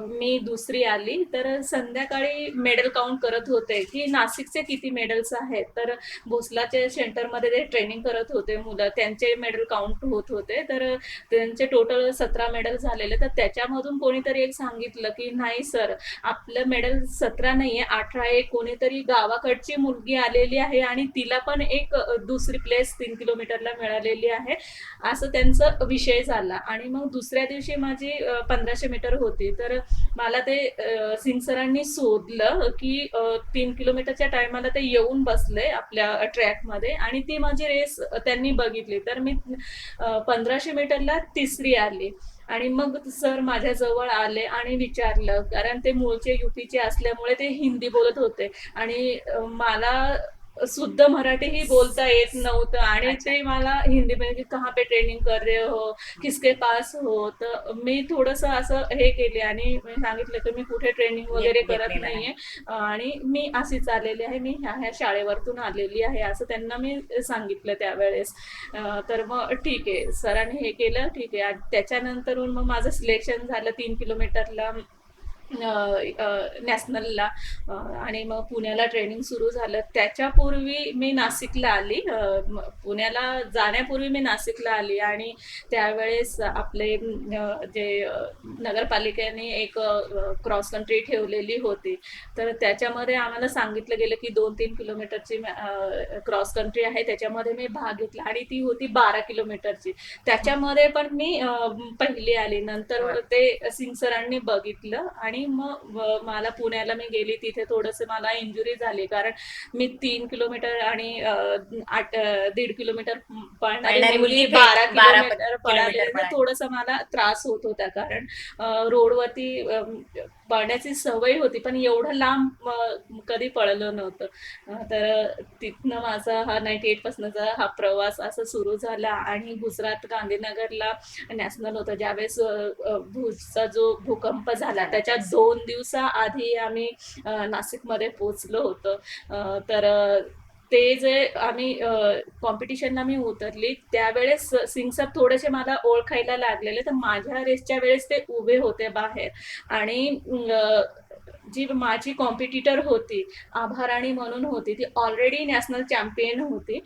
Speaker 5: मी दुसरी आली. तर संध्याकाळी मेडल काउंट करत होते की नाशिकचे किती मेडल्स आहेत. तर भोसलाच्या सेंटरमध्ये ते ट्रेनिंग करत होते मुलं, त्यांचे मेडल काउंट होत होते. तर त्यांचे टोटल 17 मेडल झालेले. तर त्याच्यामधून कोणीतरी एक सांगितलं की नाही सर, आपलं मेडल 17 नाहीये, 18 आहे. कोणीतरी गावाकडची मुलगी आलेली आहे आणि तिला पण एक दुसरी प्लेस 3 किलोमीटरला मिळालेली आहे, असं त्यांचा विषय झाला. आणि मग दुसऱ्या दिवशी माझी 1500 मीटर होती. तर मला ते सिंग सरांनी शोधलं की 3 किलोमीटरच्या टायमाला ते येऊन बसले आपल्या ट्रॅकमध्ये आणि ती माझी रेस त्यांनी बघितली. तर मी 1500 मीटरला तिसरी आली. आणि मग सर माझ्याजवळ आले आणि विचारलं, कारण ते मूळचे युपीचे असल्यामुळे ते हिंदी बोलत होते आणि मला शुद्ध मराठीही बोलता येत नव्हतं. आणि ते मला हिंदीमध्ये कहाँ पे ट्रेनिंग कर रहे हो, किसके पास हो. तर मी थोडंसं असं हे केले आणि मी सांगितलं की मी कुठे ट्रेनिंग वगैरे करत नाहीये आणि मी अशीच आलेली आहे, मी ह्या शाळेवरतून आलेली आहे, असं त्यांना मी सांगितलं त्यावेळेस. तर मग ठीक आहे, सरांनी हे केलं, ठीक आहे. त्याच्यानंतरून मग माझं सिलेक्शन झालं 3 किलोमीटरला नॅशनलला. आणि मग पुण्याला ट्रेनिंग सुरू झालं. त्याच्यापूर्वी मी नाशिकला आली, पुण्याला जाण्यापूर्वी मी नाशिकला आली. आणि त्यावेळेस आपले जे नगरपालिकेने एक क्रॉस कंट्री ठेवलेली होती. तर त्याच्यामध्ये आम्हाला सांगितलं गेलं की 2-3 किलोमीटरची क्रॉस कंट्री आहे, त्याच्यामध्ये मी भाग घेतला आणि ती होती 12 किलोमीटरची. त्याच्यामध्ये पण मी पहिली आली. नंतर ते सिंग सरांनी बघितलं आणि मग मला पुण्याला मी गेली. तिथे थोडंसं मला इंजुरी झाली, कारण मी 3 किलोमीटर आणि 1.5 किलोमीटर पळणारी मुलगी 12 किलोमीटर पळाली. थोडंसं मला त्रास होत होता, कारण रोडवरती पळण्याची सवय होती, पण एवढं लांब कधी पळलं नव्हतं. तर तिथनं माझा हा 98 पासूनचा हा प्रवास असा सुरू झाला. आणि गुजरात गांधीनगरला नॅशनल होतं, ज्यावेळेस भुजचा जो भूकंप झाला त्याच्या 2 दिवसाआधी आम्ही नाशिकमध्ये पोचलो होतो. तर ते जे आम्ही कॉम्पिटिशनला मी उतरली त्यावेळेस सिंग सर थोडेसे मला ओळखायला लागलेले. तर माझ्या रेसच्या वेळेस ते उभे होते बाहेर. आणि जी माझी कॉम्पिटिटर होती आभाराणी म्हणून होती, ती ऑलरेडी नॅशनल चॅम्पियन होती.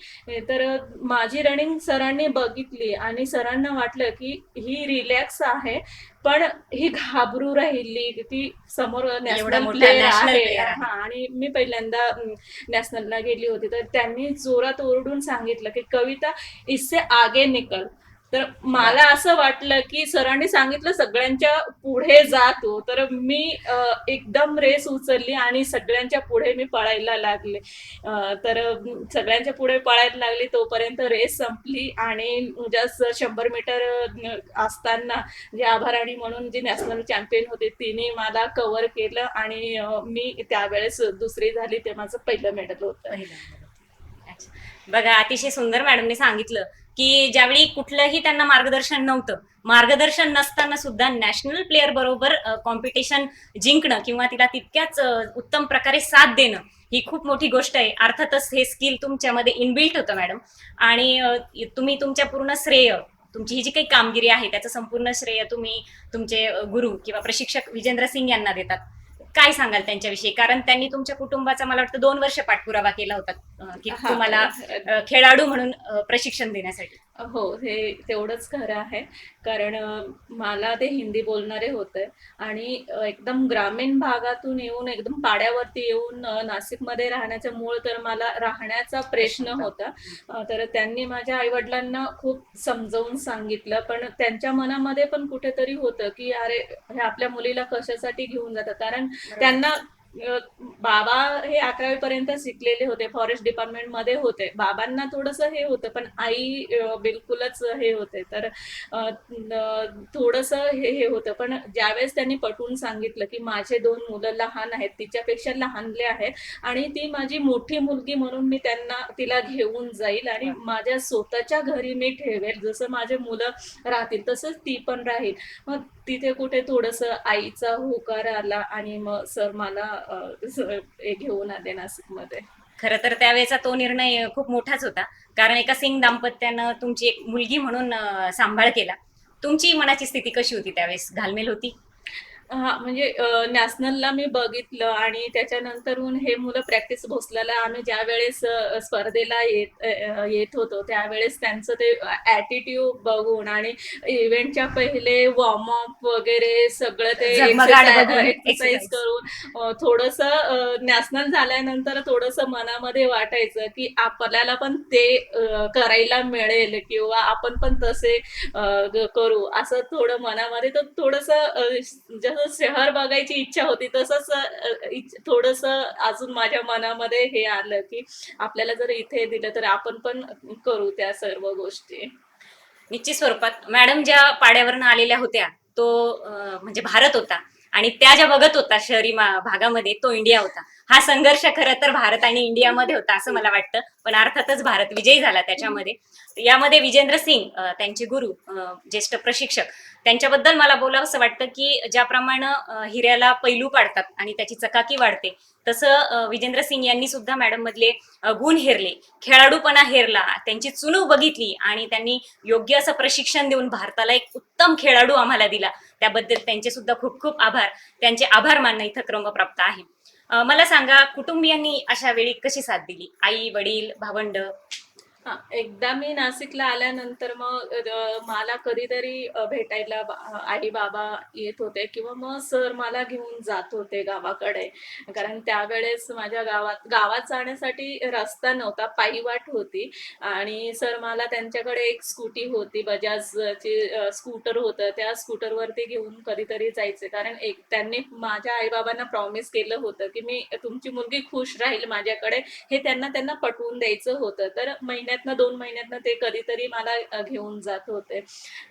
Speaker 5: तर माझी रनिंग सरांनी बघितली आणि सरांना वाटलं की ही रिलॅक्स आहे, पण ही घाबरू राहिली, ती समोर नॅशनल प्लेअर आहे. हा, आणि मी पहिल्यांदा नॅशनलला गेली होती. तर त्यांनी जोरात ओरडून सांगितलं की कविता, इससे आगे निकल. तर मला असं वाटलं की सरांनी सांगितलं सगळ्यांच्या पुढे जा तू, तर मी एकदम रेस उचलली आणि सगळ्यांच्या पुढे मी पळायला लागले. तर सगळ्यांच्या पुढे पळायला लागली तोपर्यंत रेस संपली आणि जस्ट 100 मीटर असताना जे आभाराणी म्हणून जी नॅशनल चॅम्पियन होती तिने मला कव्हर केलं आणि मी त्यावेळेस दुसरी झाली. ते माझं पहिलं मेडल होतं.
Speaker 1: अच्छा. बघा, अतिशय सुंदर मॅडमने सांगितलं की ज्यावेळी कुठलंही त्यांना मार्गदर्शन नव्हतं, मार्गदर्शन नसताना सुद्धा नॅशनल प्लेअर बरोबर कॉम्पिटिशन जिंकणं किंवा तिला तितक्याच उत्तम प्रकारे साथ देणं ही खूप मोठी गोष्ट आहे. अर्थातच हे स्किल तुमच्यामध्ये इनबिल्ट होतं मॅडम. आणि तुम्ही तुमच्या पूर्ण श्रेय, तुमची ही जी काही कामगिरी आहे त्याचं संपूर्ण श्रेय तुम्ही तुमचे गुरु किंवा प्रशिक्षक विजेंद्र सिंग यांना देतात. काय सांगाल त्यांच्याविषयी? कारण त्यांनी तुमच्या कुटुंबाचा मला वाटतं 2 वर्ष पाठपुरावा केला होता की
Speaker 5: हा.
Speaker 1: तुम्हाला खेळाडू म्हणून प्रशिक्षण देण्यासाठी.
Speaker 5: हो, हे तेवढंच खरं आहे. कारण मला ते हिंदी बोलणारे होते आणि एकदम ग्रामीण भागातून येऊन एकदम पाड्यावरती येऊन नाशिकमध्ये राहण्याचं मूळ तर मला राहण्याचा प्रश्न होता. तर त्यांनी माझ्या आईवडिलांना खूप समजावून सांगितलं, पण त्यांच्या मनामध्ये पण कुठेतरी होतं की अरे हे आपल्या मुलीला कशासाठी घेऊन जातात. कारण त्यांना बाबा हे 11वी पर्यंत शिकलेले होते, फॉरेस्ट डिपार्टमेंट मध्ये होते. बाबांना थोडस हे होतं, पण आई बिलकुलच हे होते. तर थोडस हे होतं. पण ज्यावेळेस त्यांनी पटवून सांगितलं की माझे 2 मुलं लहान आहेत, तिच्यापेक्षा लहानले आहेत आणि ती माझी मोठी मुलगी म्हणून मी तिला घेऊन जाईल आणि माझ्या स्वतःच्या घरी मी ठेवेल. जसं माझे मुलं राहतील तसंच ती पण राहील. मग तिथे कुठे थोडस आईचा होकार आला आणि मग सर मला हे घेऊन आले नाशिकमध्ये.
Speaker 1: खरं तर त्यावेळेचा तो निर्णय खूप मोठाच होता, कारण एका सिंग दाम्पत्यानं तुमची एक मुलगी म्हणून सांभाळ केला. तुमची मनाची स्थिती कशी होती त्यावेळेस? घालमेल होती?
Speaker 5: हा, म्हणजे नॅशनलला मी बघितलं आणि त्याच्यानंतरून हे मुलं प्रॅक्टिस भोसल्याला आम्ही ज्या वेळेस स्पर्धेला येत होतो त्यावेळेस त्यांचं ते ऍटिट्यूड बघून आणि इव्हेंटच्या पहिले वॉर्मअप वगैरे सगळं ते
Speaker 1: झगमगाट बघून
Speaker 5: एक्सरसाइज
Speaker 1: exercise.
Speaker 5: करून थोडस नॅशनल झाल्यानंतर थोडस मनामध्ये वाटायचं की आपल्याला पण ते करायला मिळेल किंवा आपण पण तसे करू, असं थोडं मनामध्ये. तर थोडस जसं शहर बघायची इच्छा होती तसंच थोडस अजून माझ्या मनामध्ये हे आलं की आपल्याला जर इथे दिलं तर आपण पण करू त्या सर्व गोष्टी.
Speaker 1: निश्चित स्वरूपात मॅडम ज्या पाड्यावरनं आलेल्या होत्या तो म्हणजे भारत होता, आणि त्या ज्या बघत होता शहरी भागामध्ये तो इंडिया होता. हा संघर्ष खरं तर भारत आणि इंडियामध्ये होता असं मला वाटतं, पण अर्थातच भारत विजयी झाला त्याच्यामध्ये. यामध्ये विजेंद्र सिंग त्यांचे गुरु, ज्येष्ठ प्रशिक्षक, त्यांच्याबद्दल मला बोलावंसं वाटतं की ज्याप्रमाणे हिऱ्याला पैलू पाडतात आणि त्याची चकाकी वाढते, तसं विजेंद्र सिंग यांनी सुद्धा मॅडम मधले गुण हेरले, खेळाडूपणा हेरला, त्यांची चुणूक बघितली आणि त्यांनी योग्य असं प्रशिक्षण देऊन भारताला एक उत्तम खेळाडू आम्हाला दिला. त्याबद्दल त्यांचे सुद्धा खूप खूप आभार. त्यांचे आभार मानणं इथं क्रमप्राप्त आहे. मला सांगा, कुटुंबियांनी अशा वेळी कशी साथ दिली? आई वडील भावंड?
Speaker 5: हा, एकदा मी नाशिकला आल्यानंतर मग मला कधीतरी भेटायला आई बाबा येत होते किंवा मग सर मला घेऊन जात होते गावाकडे. कारण त्यावेळेस माझ्या गावात जाण्यासाठी रस्ता नव्हता, पायी वाट होती आणि सर मला त्यांच्याकडे एक स्कूटी होती, बजाजची स्कूटर होतं, त्या स्कूटरवरती घेऊन कधीतरी जायचे. कारण त्यांनी माझ्या आई बाबांना प्रॉमिस केलं होतं की मी तुमची मुलगी खुश राहील माझ्याकडे, हे त्यांना पटवून द्यायचं होतं. तर महिन्यातनं 2 महिन्यातनं ते कधीतरी मला घेऊन जात होते.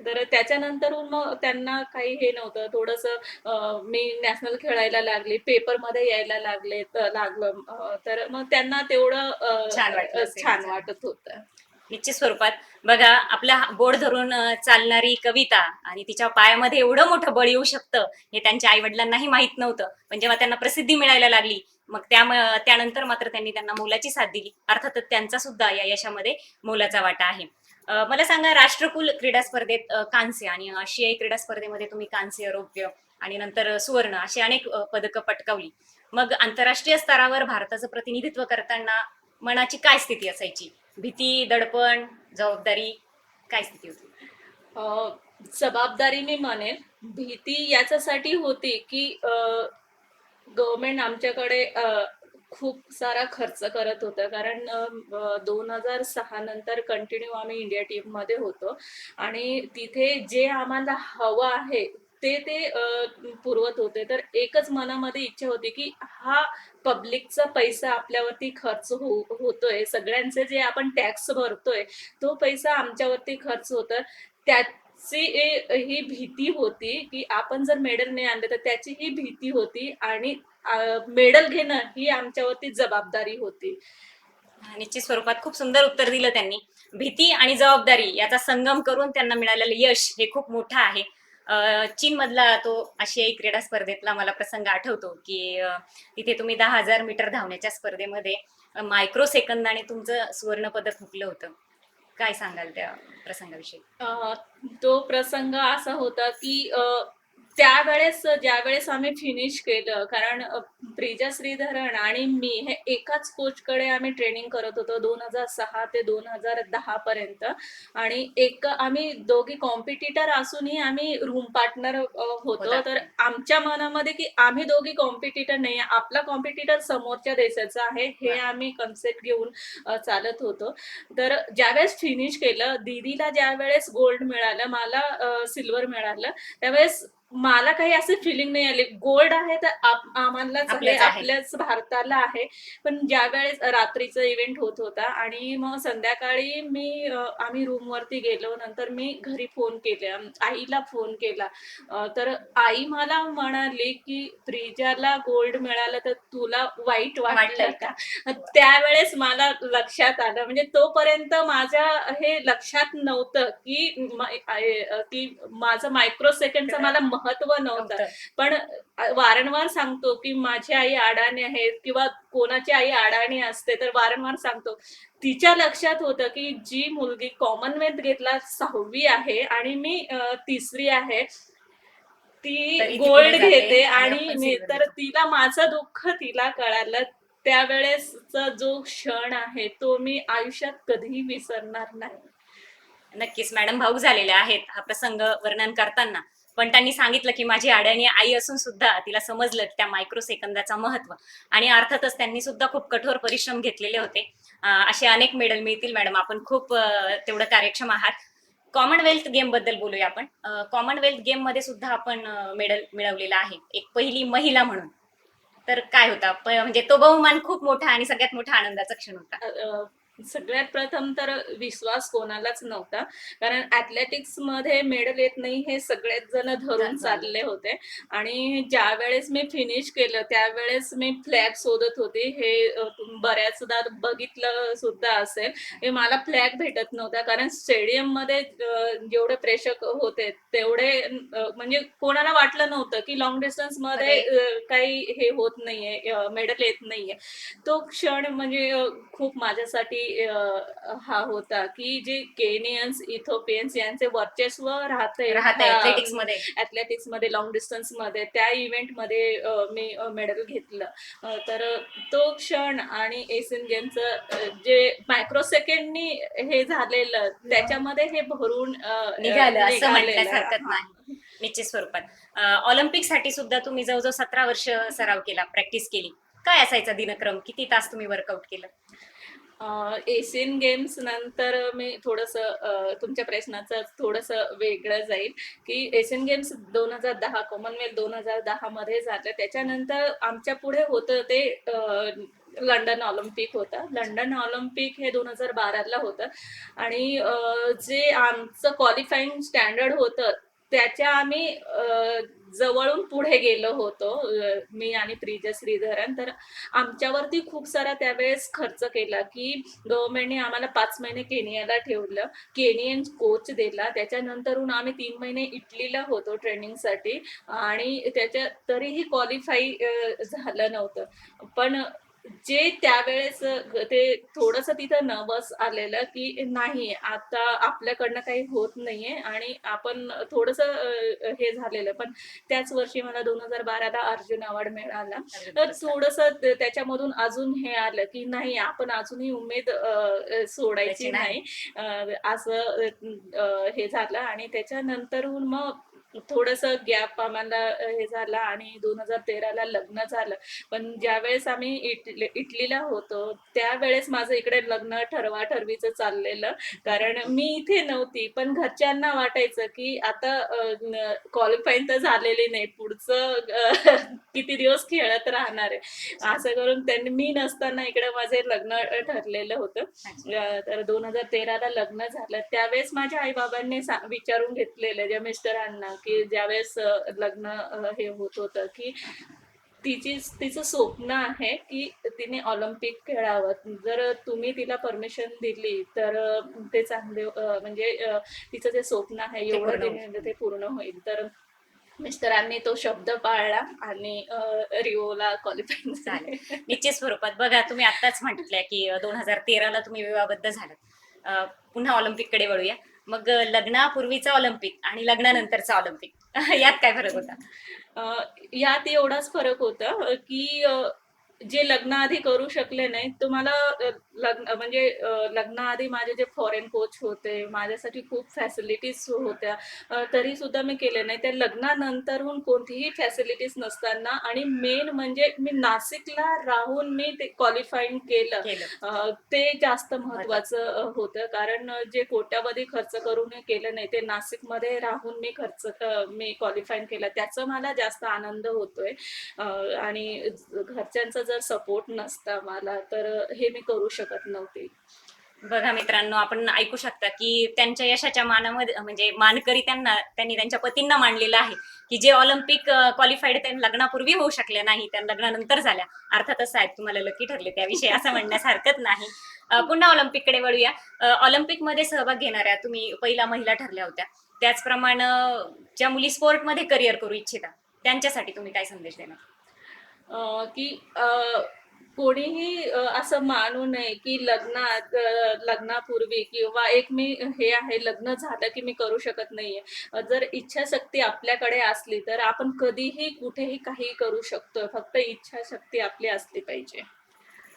Speaker 5: तर त्याच्यानंतरून मग त्यांना काही हे नव्हतं. थोडंसं मी नॅशनल खेळायला लागली, पेपरमध्ये यायला लागलं, तर मग त्यांना तेवढं
Speaker 1: छान वाटलं असेल.
Speaker 5: छान वाटत होतं.
Speaker 1: निश्चित स्वरूपात. बघा, आपला बोट धरून चालणारी कविता आणि तिच्या पायामध्ये एवढं मोठं बळ येऊ शकतं हे त्यांच्या आई वडिलांनाही माहित नव्हतं. पण जेव्हा त्यांना प्रसिद्धी मिळायला लागली, मग त्यानंतर मात्र त्यांनी त्यांना मोलाची साथ दिली. अर्थातच त्यांचा सुद्धा या यशामध्ये मोलाचा वाटा आहे. मला सांगा, राष्ट्रकुल क्रीडा स्पर्धेत कांस्य आणि आशियाई क्रीडा स्पर्धेमध्ये तुम्ही कांस्य, रौप्य आणि नंतर सुवर्ण अशी अनेक पदकं पटकावली. मग आंतरराष्ट्रीय स्तरावर भारताचं प्रतिनिधित्व करताना मनाची काय स्थिती असायची? भीती, दडपण, जबाबदारी, काय स्थिती होती?
Speaker 5: जबाबदारी मी म्हणेन, भीती याच्यासाठी होती की गव्हर्नमेंट आमच्याकडे खूप सारा खर्च करत होतं, कारण 2006 नंतर कंटिन्यू आम्ही इंडिया टीम मध्ये होतो आणि तिथे जे आम्हाला हवं आहे ते पुरवत होते. तर एकच मनामध्ये इच्छा होती की हा पब्लिकचा पैसा आपल्यावरती खर्च होतोय, सगळ्यांचे जे आपण टॅक्स भरतोय तो पैसा आमच्यावरती खर्च होतोय, त्याची ही भीती होती की आपण जर मेडल नाही आणलं तर त्याची ही भीती होती आणि मेडल घेणं ही आमच्यावरती जबाबदारी होती.
Speaker 1: निश्चित स्वरूपात खूप सुंदर उत्तर दिलं त्यांनी. भीती आणि जबाबदारी याचा संगम करून त्यांना मिळालेलं यश हे खूप मोठं आहे. चीन मधला तो आशियाई क्रीडा स्पर्धेतला मला प्रसंग आठवतो की तिथे तुम्ही 10,000 मीटर धावण्याच्या स्पर्धेमध्ये मायक्रो सेकंदाने तुमचं सुवर्ण पदक हुकलं होतं. काय सांगाल त्या प्रसंगाविषयी?
Speaker 5: तो प्रसंग असा होता की त्यावेळेस ज्यावेळेस आम्ही फिनिश केलं, कारण प्रिजा श्रीधरन आणि मी हे एकाच कोचकडे आम्ही ट्रेनिंग करत होतो 2006 ते 2010 पर्यंत. आणि आम्ही दोघी कॉम्पिटिटर असूनही आम्ही रूम पार्टनर होतो.
Speaker 1: होता.
Speaker 5: तर आमच्या मनामध्ये की आम्ही दोघी कॉम्पिटिटर नाही, आपला कॉम्पिटिटर समोरच्या देशाचा आहे हे आम्ही कन्सेप्ट घेऊन चालत होतो. तर ज्यावेळेस फिनिश केलं, दीदीला ज्यावेळेस गोल्ड मिळालं, मला सिल्वर मिळालं, त्यावेळेस मला काही असे फिलिंग नाही आली गोल्ड आहे तर आम्हालाच आहे,
Speaker 1: आपलंच आहे.
Speaker 5: आपल्याच भारताला आहे. पण ज्यावेळेस रात्रीचा इव्हेंट होत होता आणि मग संध्याकाळी आम्ही रूम वरती गेलो, नंतर मी घरी फोन केले, आईला फोन केला. तर आई मला म्हणाली की प्रिजाला गोल्ड मिळालं तर तुला वाईट वाटलं
Speaker 1: वाटलं
Speaker 5: का? त्यावेळेस मला लक्षात आलं, म्हणजे तोपर्यंत माझ्या हे लक्षात नव्हतं की माझं मायक्रो सेकंडचं मला महत्व नव्हतं.
Speaker 1: नव्हतं.
Speaker 5: पण वारंवार सांगतो की माझी आई अडाणी आहे किंवा कोणाची आई अडाणी असते, तर वारंवार सांगतो. तिच्या लक्षात होतं की जी मुलगी कॉमनवेल्थ घेतला 6वी आहे आणि मी 3री आहे, ती
Speaker 1: तरी ती पुढे
Speaker 5: गोल्ड
Speaker 1: जाते
Speaker 5: घेते
Speaker 1: आणि
Speaker 5: आणि
Speaker 1: आपण
Speaker 5: मी
Speaker 1: silver
Speaker 5: तर
Speaker 1: घेतो.
Speaker 5: तिला माझं दुःख तिला कळालं. त्यावेळेसचा जो क्षण आहे तो मी आयुष्यात कधीही विसरणार नाही.
Speaker 1: नक्कीच मॅडम भाऊक झालेल्या आहेत हा प्रसंग वर्णन करताना. पण त्यांनी सांगितलं की माझी अडाणी आई असून सुद्धा तिला समजलं की त्या मायक्रो सेकंदाचा महत्व, आणि अर्थातच त्यांनी सुद्धा खूप कठोर परिश्रम घेतलेले होते. असे अनेक मेडल मिळतील मॅडम, आपण खूप तेवढं कार्यक्षम आहात. कॉमनवेल्थ गेम बद्दल बोलूया आपण. कॉमनवेल्थ गेम मध्ये सुद्धा आपण मेडल मिळवलेलं आहे, एक पहिली महिला म्हणून. तर काय होता म्हणजे तो बहुमान खूप मोठा आणि सगळ्यात मोठा आनंदाचा क्षण होता.
Speaker 5: सगळ्यात प्रथम तर विश्वास कोणालाच नव्हता, कारण ऍथलेटिक्स मध्ये मेडल येत नाही हे सगळेच जण धरून चालले होते. आणि ज्या वेळेस मी फिनिश केलं त्यावेळेस मी फ्लॅग शोधत होते, हे तुम्ही बऱ्याचदा बघितलं सुद्धा असेल. हे मला फ्लॅग भेटत नव्हता, कारण स्टेडियम मध्ये जेवढे प्रेक्षक होते तेवढे म्हणजे कोणाला वाटलं नव्हतं की लॉंग डिस्टन्स मध्ये काही हे होत नाहीये, मेडल येत नाहीये. तो क्षण म्हणजे खूप माझ्यासाठी हा होता की जे केनियन्स, इथोपियन्स यांचे वर्चस्व राहते
Speaker 1: ऍथलेटिक्स मध्ये.
Speaker 5: ऍथलेटिक्स मध्ये, लॉंग डिस्टन्स मध्ये, त्या इव्हेंट मध्ये मी मेडल घेतलं. तर तो क्षण आणि एशियन गेमचं जे मायक्रो सेकंडनी हे झालेलं त्याच्यामध्ये हे भरून
Speaker 1: निघालं असं म्हटल्यास
Speaker 5: निघालेलं.
Speaker 1: हरकत नाही. निश्चित स्वरूपात ऑलिम्पिक साठी सुद्धा तुम्ही जवळजवळ 17 वर्ष सराव केला, प्रॅक्टिस केली. काय असायचा दिनक्रम, किती तास तुम्ही वर्कआउट केलं?
Speaker 5: एशियन गेम्स नंतर मी थोडस तुमच्या प्रश्नाचं थोडस वेगळं जाईल की एशियन गेम्स 2010, कॉमनवेल्थ 2010 मध्ये झालं. त्याच्यानंतर आमच्या पुढे होतं ते लंडन ऑलिम्पिक होता. लंडन ऑलिम्पिक हे 2012ला होतं. आणि जे आमचं क्वालिफाईंग स्टँडर्ड होतं त्याच्या आम्ही जवळून पुढे गेलो होतो, मी आणि प्रिजा श्रीधरन. तर आमच्यावरती खूप सारा त्यावेळेस खर्च केला की गव्हर्नमेंटने आम्हाला 5 महिने केनियाला ठेवलं, केनियन कोच दिला. त्याच्यानंतरून आम्ही 3 महिने इटलीला होतो ट्रेनिंगसाठी आणि तरीही क्वालिफाय झालं नव्हतं. पण जे त्यावेळेस ते थोडस तिथं नर्वस आलेलं की नाही आता आपल्याकडनं काही होत नाहीये आणि आपण थोडस हे झालेलं. पण त्याच वर्षी मला 2012ला अर्जुन अवॉर्ड मिळाला. तर थोडस त्याच्यामधून अजून हे आलं की नाही आपण अजूनही उमेद सोडायची नाही, असं हे झालं. आणि त्याच्यानंतरहून मग थोडस गॅप आम्हाला हे झाला आणि 2013ला लग्न झालं. पण ज्यावेळेस आम्ही इटलीला होतो त्यावेळेस माझं इकडे लग्न ठरवाठरवीचं चाललेलं. कारण मी इथे नव्हती, पण घरच्यांना वाटायचं की आता क्वालिफाय तर झालेली नाही, पुढचं किती दिवस खेळत राहणार आहे. असं करून त्यांनी, मी नसताना इकडे माझे लग्न ठरलेलं होतं. तर 2013ला लग्न झालं त्यावेळेस माझ्या आई बाबांनी विचारून घेतलेलं ज्या मिस्टरांना, की ज्यावेळेस लग्न हे होत होतं, की तिचं स्वप्न आहे की तिने ऑलिम्पिक खेळावं. जर तुम्ही तिला परमिशन दिली तर ते चांगले म्हणजे तिचं जे स्वप्न आहे
Speaker 1: ते
Speaker 5: एवढं
Speaker 1: पूर्ण
Speaker 5: तिने ते पूर्ण होईल. तर मिस्टरांनी तो शब्द पाळला आणि रिओला क्वालिफाय झाले.
Speaker 1: चालेल. निश्चित स्वरूपात बघा, तुम्ही आत्ताच म्हटल्या की 2013ला तुम्ही विवाहबद्ध झालात. पुन्हा ऑलिम्पिककडे वळूया. मग लग्नापूर्वीचा ऑलिम्पिक आणि लग्नानंतरचा ऑलिम्पिक यात काय फरक होता?
Speaker 5: यात एवढाच फरक होता की जे लग्नाआधी करू शकले नाही तुम्हाला लग्न म्हणजे लग्नाआधी माझे जे फॉरेन कोच होते माझ्यासाठी खूप फॅसिलिटीज होत्या. तरी सुद्धा मी केले नाही. त्या लग्नानंतरहून कोणतीही फॅसिलिटीज नसताना आणि मेन म्हणजे मी नाशिकला राहून मी ते क्वालिफाईंग केलं. ते जास्त महत्वाचं होतं. कारण जे कोट्यावधी खर्च करून केलं नाही ते नाशिकमध्ये राहून मी क्वालिफाय केलं. त्याचा मला जास्त आनंद होतोय. आणि घरच्यांचा जर सपोर्ट नसता मला तर हे मी करू शकत नव्हते.
Speaker 1: बघा मित्रांनो, आपण ऐकू शकता की त्यांच्या यशाच्या मानामध्ये म्हणजे मानकरी त्यांनी त्यांच्या पतींना मानलेलं आहे की जे ऑलिम्पिक क्वालिफाईड त्यांना लग्नापूर्वी होऊ शकल्या नाही, त्या लग्नानंतर झाल्या. अर्थातच साहेब तुम्हाला लकी ठरले त्याविषयी असं म्हणण्यास हरकत नाही. पुन्हा ऑलिम्पिककडे वळूया. ऑलिम्पिकमध्ये सहभाग घेणाऱ्या तुम्ही पहिल्या महिला ठरल्या होत्या. त्याचप्रमाणे ज्या मुली स्पोर्टमध्ये करिअर करू इच्छिता त्यांच्यासाठी तुम्ही काय संदेश देणार?
Speaker 5: की कोणीही असं मानू नये की लग्नापूर्वी किंवा एक मी हे आहे लग्न झालं की मी करू शकत नाहीये. जर इच्छाशक्ती आपल्याकडे असली तर आपण कधीही कुठेही काही करू शकतो. फक्त इच्छाशक्ती आपली असली पाहिजे.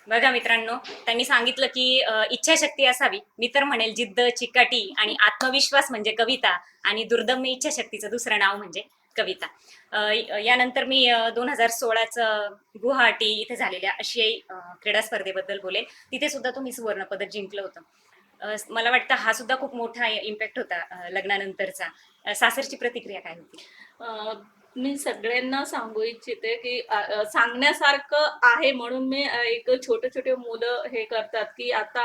Speaker 1: बघा मित्रांनो, त्यांनी सांगितलं की इच्छाशक्ती असावी. मी तर म्हणेल जिद्द, चिकाटी आणि आत्मविश्वास म्हणजे कविता, आणि दुर्दम्य इच्छाशक्तीचं दुसरं नाव म्हणजे कविता. यानंतर मी 2016चं गुवाहाटी इथे झालेल्या आशियाई क्रीडा स्पर्धेबद्दल बोलेल. तिथे सुद्धा तुम्ही सुवर्ण पदक जिंकलं होतं. मला वाटतं हा सुद्धा खूप मोठा इम्पॅक्ट होता लग्नानंतरचा. सासरची प्रतिक्रिया काय होती?
Speaker 5: मी सगळ्यांना सांगू इच्छिते की सांगण्यासारखं आहे म्हणून मी एक छोटे मुलं हे करतात की आता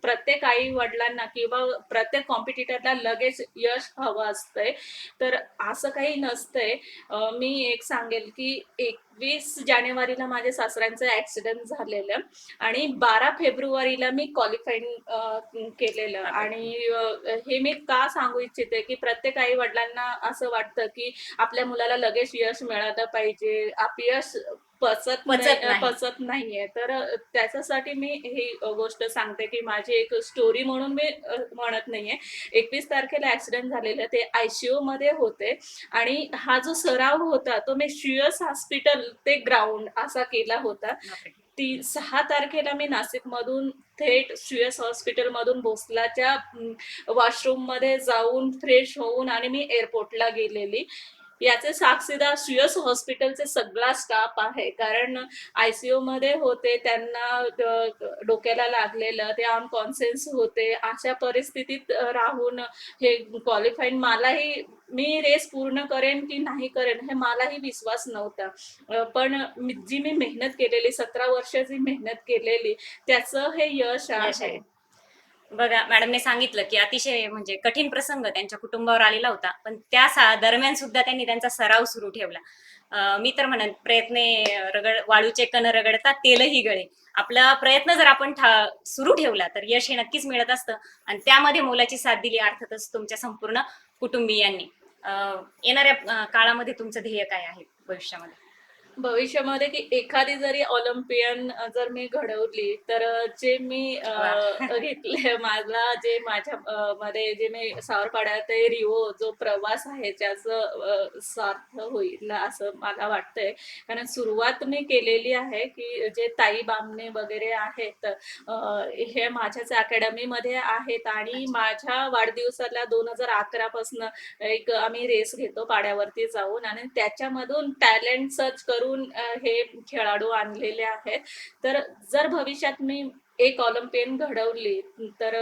Speaker 5: प्रत्येक आई वडिलांना किंवा प्रत्येक कॉम्पिटिटरला लगेच यश हवं असतंय. तर असं काही नसतंय. मी एक सांगेल की 21 जानेवारीला माझ्या सासऱ्यांचं ऍक्सिडेंट झालेलं आणि 12 फेब्रुवारीला मी क्वालिफाईंग केलेलं. आणि हे मी का सांगू इच्छिते की प्रत्येक आई वडिलांना असं वाटतं की आपल्या मुलाला लगेच यश मिळालं पाहिजे, अपयश पचत नाहीये. तर त्याच्यासाठी मी ही गोष्ट सांगते की माझी एक स्टोरी म्हणून मी म्हणत नाहीये. 21 तारखेला ऍक्सिडेंट झालेलं ते ICU मध्ये होते आणि हा जो सराव होता तो मी श्रेयस हॉस्पिटल ते ग्राउंड असा केला होता. 6 तारखेला मी नाशिक मधून थेट श्रेयस हॉस्पिटल मधून भोसलाच्या वॉशरूम मध्ये जाऊन फ्रेश होऊन आणि मी एअरपोर्टला गेलेली. याचे साक्षीदार श्रेयस हॉस्पिटलचे सगळा स्टाफ आहे. कारण ICU मध्ये होते, त्यांना डोक्याला लागलेलं, ते अनकॉन्शियस होते. अशा परिस्थितीत राहून हे क्वालिफाईड, मलाही मी रेस पूर्ण करेन की नाही करेन हे मलाही विश्वास नव्हता. पण जी मी मेहनत केलेली 17 वर्षाची मेहनत केलेली त्याचं हे यश आहे.
Speaker 1: बघा, मॅडमने सांगितलं की अतिशय म्हणजे कठीण प्रसंग त्यांच्या कुटुंबावर आलेला होता, पण त्या दरम्यान सुद्धा त्यांनी त्यांचा सराव सुरू ठेवला. मी तर म्हणेन वाळूचे कण रगडता तेलही गळे. आपला प्रयत्न जर आपण सुरू ठेवला तर यश हे नक्कीच मिळत असतं, आणि त्यामध्ये मोलाची साथ दिली अर्थातच तुमच्या संपूर्ण कुटुंबियांनी. येणाऱ्या काळामध्ये तुमचं ध्येय काय आहे भविष्यामध्ये?
Speaker 5: भविष्यामध्ये की एखादी जरी ऑलिम्पियन जर मी घडवली तर जे मी घेतले मला जे माझ्या मध्ये जे मी सावरपाड्यात ते रिओ जो प्रवास आहे त्याचं सार्थ होईल असं मला वाटतंय. कारण सुरुवात मी केलेली आहे की जे ताई बामणे वगैरे आहेत हे माझ्याच अकॅडमीमध्ये आहेत आणि माझ्या वाढदिवसाला 2011 पासून एक आम्ही रेस घेतो पाड्यावरती जाऊन आणि त्याच्यामधून टॅलेंट सर्च करून हे खेळाडू आणलेले आहेत. तर जर भविष्यात मी एक ऑलिम्पियन घडवली तर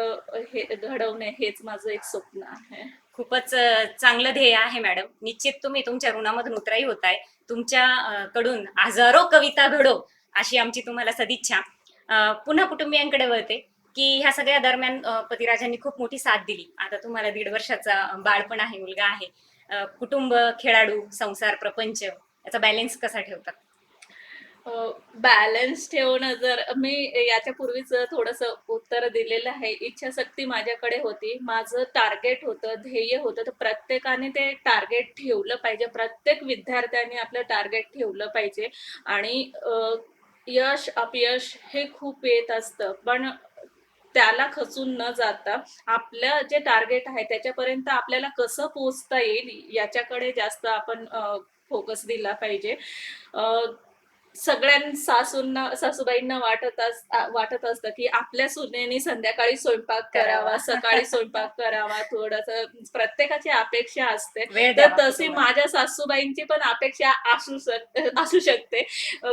Speaker 5: हे घडवणे हेच माझं एक स्वप्न आहे.
Speaker 1: खूपच चांगलं ध्येय आहे मॅडम. निश्चित तुम्ही तुमच्या ऋणामधून उतराई होताय. तुमच्या कडून हजारो कविता घडो अशी आमची तुम्हाला सदिच्छा. पुन्हा कुटुंबियांकडे वळते की ह्या सगळ्या दरम्यान पतिराजांनी खूप मोठी साथ दिली. आता तुम्हाला 1.5 वर्षाचा बाळपण आहे, मुलगा आहे. कुटुंब, खेळाडू, संसार, प्रपंच याचा बॅलन्स कसा ठेवतात?
Speaker 5: बॅलन्स ठेवणं जर मी याच्यापूर्वीच थोडंसं उत्तर दिलेलं आहे. इच्छाशक्ती माझ्याकडे होती. माझं टार्गेट होतं, ध्येय होतं. तर प्रत्येकाने ते टार्गेट ठेवलं पाहिजे. प्रत्येक विद्यार्थ्याने आपलं टार्गेट ठेवलं पाहिजे आणि यश, अपयश हे खूप येत असतं. पण त्याला खचून न जाता आपलं जे टार्गेट आहे त्याच्यापर्यंत आपल्याला कसं पोहोचता येईल याच्याकडे जास्त आपण फोकस दिला पाहिजे. सगळ्या सासूबाईंना वाटत असतं की आपल्या सुनेनी संध्याकाळी स्वयंपाक करावा, सकाळी स्वयंपाक करावा, थोडंसं प्रत्येकाची अपेक्षा असते.
Speaker 1: वेळ
Speaker 5: तर
Speaker 1: द्यावा
Speaker 5: तशी
Speaker 1: कुटुंबाला.
Speaker 5: माझ्या सासूबाईंची पण अपेक्षा असू शकते.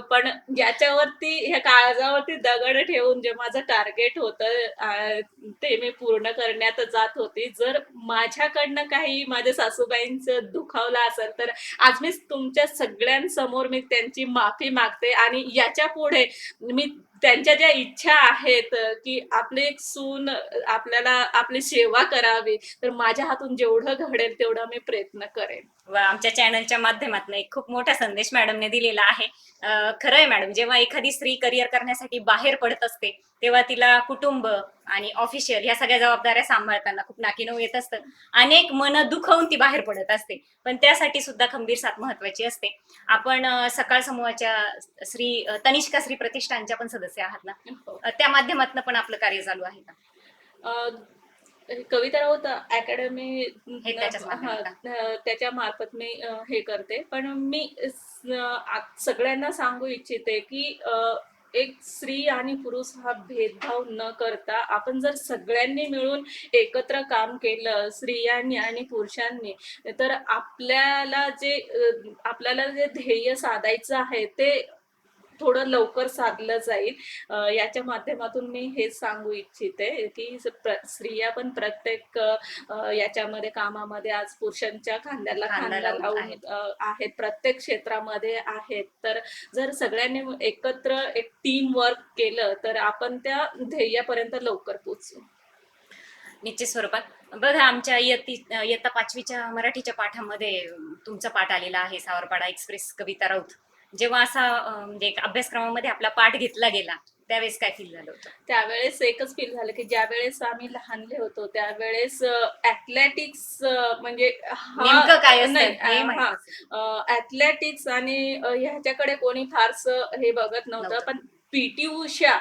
Speaker 5: पण याच्यावरती ह्या काळजावरती दगड ठेवून जे माझं टार्गेट होतं ते मी पूर्ण करण्यात जात होती. जर माझ्याकडनं काही माझ्या सासूबाईंचं दुखावलं असेल तर आज मी तुमच्या सगळ्यांसमोर मी त्यांची माफी मागते आणि याच्या पुढे मी त्यांच्या ज्या इच्छा आहेत की आपली एक सून आपल्याला आपली सेवा करावी तर माझ्या हातून जेवढं घडेल तेवढा मी प्रयत्न करेन.
Speaker 1: व आमच्या चॅनलच्या माध्यमातून एक खूप मोठा संदेश मॅडमने दिलेला आहे. खरं आहे मॅडम, जेव्हा एखादी स्त्री करिअर करण्यासाठी बाहेर पडत असते तेव्हा तिला कुटुंब आणि ऑफिशियल ह्या सगळ्या जबाबदाऱ्या सांभाळताना खूप नाकीनऊ येत असतं. अनेक मन दुखवून ती बाहेर पडत असते, पण त्यासाठी सुद्धा खंबीर साथ महत्वाची असते. आपण सकाळ समूहाच्या श्री तनिष्का श्री प्रतिष्ठानच्या पण सदस्य आहात ना?
Speaker 5: हो.
Speaker 1: त्या माध्यमातून पण आपलं कार्य चालू आहे का?
Speaker 5: अ, कविता राऊत अकॅडमी
Speaker 1: हे त्याच्याच माध्यमातून?
Speaker 5: त्याच्या मार्फत मी हे करते. पण मी सगळ्यांना सांगू इच्छिते की एक स्त्री आणि पुरुष हा भेदभाव न करता आपण जर सगळ्यांनी मिळून एकत्र काम केलं स्त्रियांनी आणि पुरुषांनी तर आपल्याला जे ध्येय साधायचं आहे ते थोडं लवकर साधलं जाईल. याच्या माध्यमातून मी हेच सांगू इच्छिते की स्त्रिया पण प्रत्येक याच्यामध्ये कामामध्ये आज पुरुषांच्या खांद्याला
Speaker 1: खांदा
Speaker 5: खांदा
Speaker 1: लावून
Speaker 5: लावून
Speaker 1: आहेत.
Speaker 5: आहेत, प्रत्येक क्षेत्रामध्ये आहेत. तर जर सगळ्यांनी एकत्र एक टीम वर्क केलं तर आपण त्या ध्येयापर्यंत लवकर पोहोचू.
Speaker 1: निश्चित स्वरूपात बघा, आमच्या इयत्ता 5वीच्या मराठीच्या पाठामध्ये तुमचा पाठ आलेला आहे, सावरपाडा एक्सप्रेस कविता राऊत. जेव्हा असा म्हणजे एक अभ्यासक्रमामध्ये आपला पाठ घेतला गेला त्यावेळेस काय फील झालं होतं?
Speaker 5: त्यावेळेस एकच फील झालं की ज्या वेळेस आम्ही लहानले होतो त्यावेळेस ऍथलेटिक्स म्हणजे
Speaker 1: नेमकं काय असतं हे माहित
Speaker 5: हा
Speaker 1: नसेल.
Speaker 5: ऍथलेटिक्स आणि ह्याच्याकडे कोणी फारसं हे बघत नव्हतं.
Speaker 1: नव्हतं.
Speaker 5: पण पीटी उषा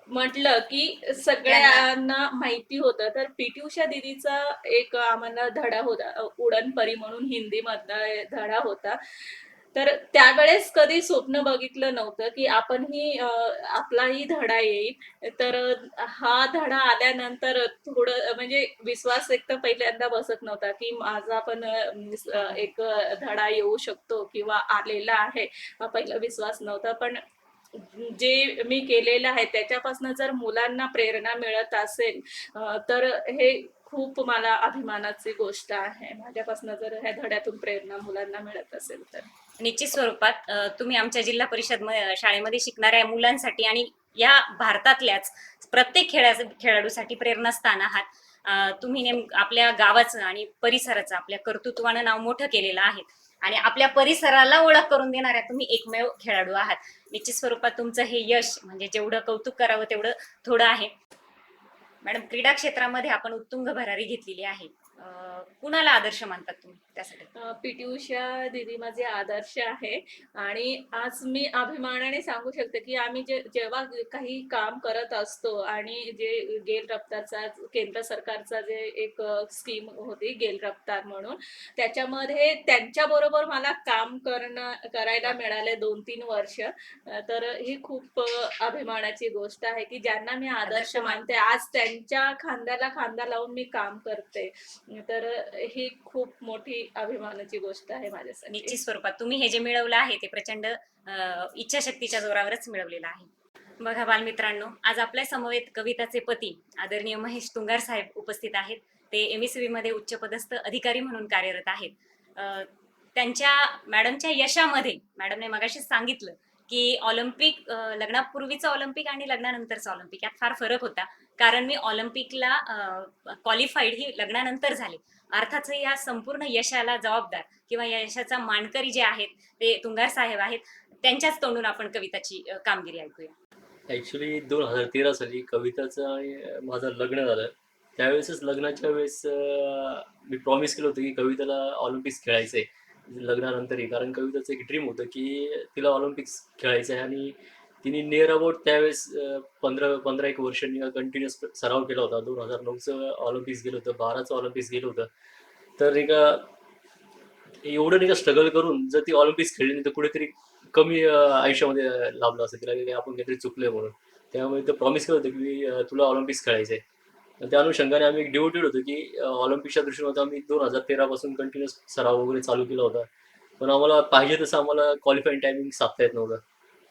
Speaker 5: म्हटलं की सगळ्यांना माहिती होतं. तर पीटी उषा दीदीचा एक आम्हाला धडा होता, उडन परी म्हणून हिंदी मधला धडा होता. तर त्यावेळेस कधी स्वप्न बघितलं नव्हतं की आपणही आपलाही धडा येईल. तर हा धडा आल्यानंतर थोडं म्हणजे विश्वास एक तर पहिल्यांदा बसत नव्हता की माझा पण एक धडा येऊ शकतो किंवा आलेला आहे. हा पहिला विश्वास नव्हता. पण जे मी केलेलं आहे त्याच्यापासून जर मुलांना प्रेरणा मिळत असेल तर हे खूप मला अभिमानाची गोष्ट आहे. माझ्यापासून जर ह्या धड्यातून प्रेरणा मुलांना मिळत असेल तर.
Speaker 1: निश्चित स्वरूपात तुम्ही आमच्या जिल्हा परिषद शाळेमध्ये शिकणाऱ्या मुलांसाठी आणि या भारतातल्याच प्रत्येक खेळाडूसाठी प्रेरणास्थान आहात. तुम्ही आपल्या गावाचं आणि परिसराचं आपल्या कर्तृत्वानं नाव मोठं केलेलं आहे आणि आपल्या परिसराला ओळख करून देणाऱ्या तुम्ही एकमेव खेळाडू आहात. निश्चित स्वरूपात तुमचं हे यश म्हणजे जेवढं कौतुक करावं तेवढं थोडं आहे. मॅडम, क्रीडा क्षेत्रामध्ये आपण उत्तुंग भरारी घेतलेली आहे. कुणाला आदर्श मानतात तुम्ही त्यासाठी?
Speaker 5: पी.टी. उषा दीदी माझे आदर्श आहे आणि आज मी अभिमानाने सांगू शकते, की आम्ही जेव्हा काही काम करत असतो आणि जे गेल रफ्तारचा केंद्र सरकारचा जे एक स्कीम होती गेल रफ्तार म्हणून, त्याच्यामध्ये त्यांच्याबरोबर मला काम करायला मिळाले 2-3 वर्ष. तर ही खूप अभिमानाची गोष्ट आहे, की ज्यांना मी आदर्श मानते, आज त्यांच्या खांद्याला खांदा लावून मी काम करते. तर ही खूप मोठी अभिमानाची गोष्ट आहे माझ्यासाठी.
Speaker 1: निश्चित स्वरूपात तुम्ही हे जे मिळवलं आहे ते प्रचंड इच्छाशक्तीच्या जोरावरच मिळवलेलं आहे. बघा बालमित्रांनो, आज आपल्या समवेत कविताचे पती आदरणीय महेश तुंगार साहेब उपस्थित आहेत. ते MSV मध्ये उच्चपदस्थ अधिकारी म्हणून कार्यरत आहेत. त्यांच्या मॅडमच्या यशामध्ये मॅडमने मगाशीच सांगितलं की ऑलिम्पिक, लग्नापूर्वीचं ऑलिम्पिक आणि लग्नानंतरचं ऑलिम्पिक यात फार फरक होता. कारण मी ऑलिम्पिकला क्वालिफाईड ही लग्नानंतर झाले. अर्थातच या संपूर्ण यशाला जबाबदार किंवा या यशाचा मानकरी जे आहेत ते तुंगार साहेब आहेत. त्यांच्याच तोंडून आपण कविताची कामगिरी ऐकूया.
Speaker 6: ॲक्च्युली 2013 साली कविताचं आणि माझं लग्न झालं. त्यावेळेसच लग्नाच्या वेळेस मी प्रॉमिस केलं होतं की कविताला ऑलिम्पिक्स खेळायचं आहे लग्नानंतरही. कारण कविताचं एक ड्रीम होतं की तिला ऑलिम्पिक्स खेळायचं आहे आणि तिने नियर अबाउट त्यावेळेस 15-एक वर्षांनी कंटिन्युअस सराव केला होता. 2009चं ऑलिम्पिक्स गेलं होतं, 12चं ऑलिम्पिक्स गेलं होतं. तर नाही का एवढं नाही का स्ट्रगल करून जर ती ऑलिम्पिक्स खेळली नाही तर कुठेतरी कमी आयुष्यामध्ये लाभलं असं तिला, की आपण काहीतरी चुकलोय म्हणून. त्यामुळे तर प्रॉमिस करत होतं की तुला ऑलिम्पिक्स खेळायचं आहे. त्या अनुषंगाने आम्ही एक डिवोटेड होतो की ऑलिम्पिकच्या दृष्टीने होता. आम्ही 2013 पासून कंटिन्युअस सराव वगैरे चालू केला होता. पण आम्हाला पाहिजे तसं आम्हाला क्वालिफाईंग टायमिंग साधता येत नव्हतं.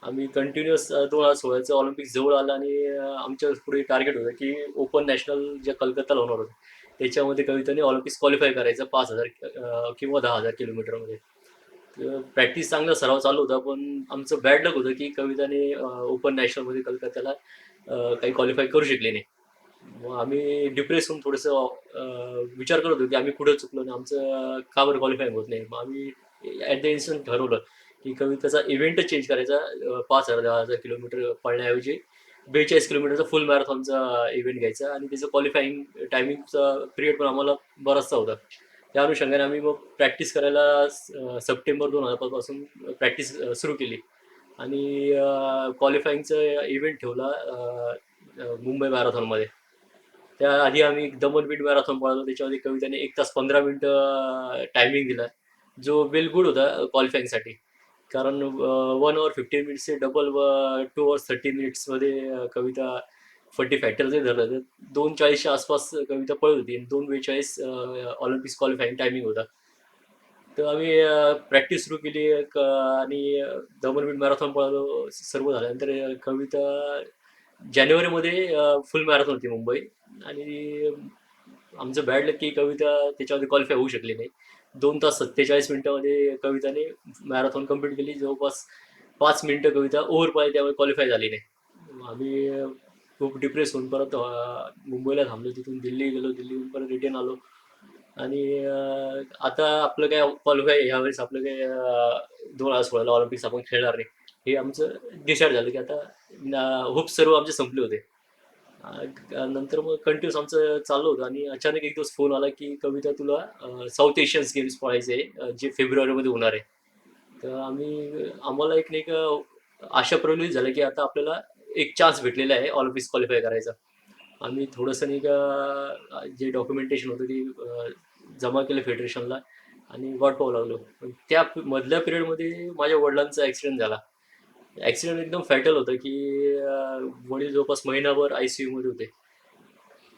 Speaker 6: आम्ही कंटिन्युअस 2016चं ऑलिम्पिक्स जवळ आलं आणि आमच्या पुढे टार्गेट होतं की ओपन नॅशनल जे कलकत्ताला होणार होतं त्याच्यामध्ये कविताने ऑलिम्पिक्स क्वालिफाय करायचं 5,000 किंवा 10,000 किलोमीटरमध्ये. प्रॅक्टिस चांगला सराव चालू होता, पण आमचं बॅड लक होतं की कविताने ओपन नॅशनलमध्ये कलकत्त्याला काही क्वालिफाय करू शकले नाही. मग आम्ही डिप्रेस होऊन थोडंसं विचार करत होतो की आम्ही कुठं चुकलो नाही, आमचं का बरं क्वालिफाय होत नाही. मग आम्ही ॲट द इन्स्टंट ठरवलं की कविताचा इव्हेंटच चेंज करायचा. 5,000-10,000 किलोमीटर पळण्याऐवजी 42 किलोमीटरचा फुल मॅरेथॉनचा इव्हेंट घ्यायचा आणि त्याचं क्वालिफाईंग टायमिंगचा पिरियड पण आम्हाला बराचसा होता. त्या अनुषंगाने आम्ही मग प्रॅक्टिस करायला सप्टेंबर 2005 पासून प्रॅक्टिस सुरू केली आणि क्वालिफाईंगचं इव्हेंट ठेवला मुंबई मॅरेथॉनमध्ये. त्याआधी आम्ही दमन बीट मॅरेथॉन पळालो. त्याच्यामध्ये कविताने 1 तास 15 मिनिटं टायमिंग दिला, जो वेल गुड होता क्वालिफाईंगसाठी. कारण 1 hour 15 मिनिट्सचे डबल 2 hours 30 मिनिट्समध्ये कविता 40 फॅक्टर जरी धरलं तर 2:40च्या आसपास कविता पळत होती आणि 2:42 ऑलिम्पिक्स क्वालिफाईंग टायमिंग होता. तर आम्ही प्रॅक्टिस सुरू केली आणि दमन बीट मॅरेथॉन पळालो. सर्व झाल्यानंतर कविता जानेवारीमध्ये फुल मॅरेथॉन होती मुंबई आणि आमचं बॅड लक की कविता त्याच्यामध्ये क्वालिफाय होऊ शकली नाही. 2 तास 47 मिनिटामध्ये कविताने मॅरेथॉन कंप्लीट केली. जवळपास 5 मिनिटं कविता ओव्हर पाहिजे, त्यामुळे क्वालिफाय झाली नाही. आम्ही खूप डिप्रेस होऊन परत मुंबईला थांबलो. तिथून दिल्ली गेलो, दिल्लीहून परत रिटर्न आलो आणि आता आपलं काय क्वालिफाय यावेळेस आपलं काय 2016ला ऑलिम्पिक्स आपण खेळणार नाही हे आमचं डिसाईड झालं की आता होप सर्व आमचे संपले होते. नंतर मग कंटिन्यूस आमचं चाललं होतं आणि अचानक एक दिवस फोन आला की कविता तुला साऊथ एशियन्स गेम्स पळायचे आहे जे फेब्रुवारीमध्ये होणार आहे. तर आम्हाला एक नाही का आशा प्रज्वलित झालं की आता आपल्याला एक चान्स भेटलेला आहे ऑलिम्पिक्स क्वालिफाय करायचा. आम्ही थोडंसं नाही का जे डॉक्युमेंटेशन होतं ते जमा केलं फेडरेशनला आणि वाट पाहू लागलो. पण त्या मधल्या पिरियडमध्ये माझ्या वडिलांचा ॲक्सिडेंट झाला. ॲक्सिडेंट एकदम फॅटल होतं की वडील जवळपास महिनाभर ICU मध्ये होते.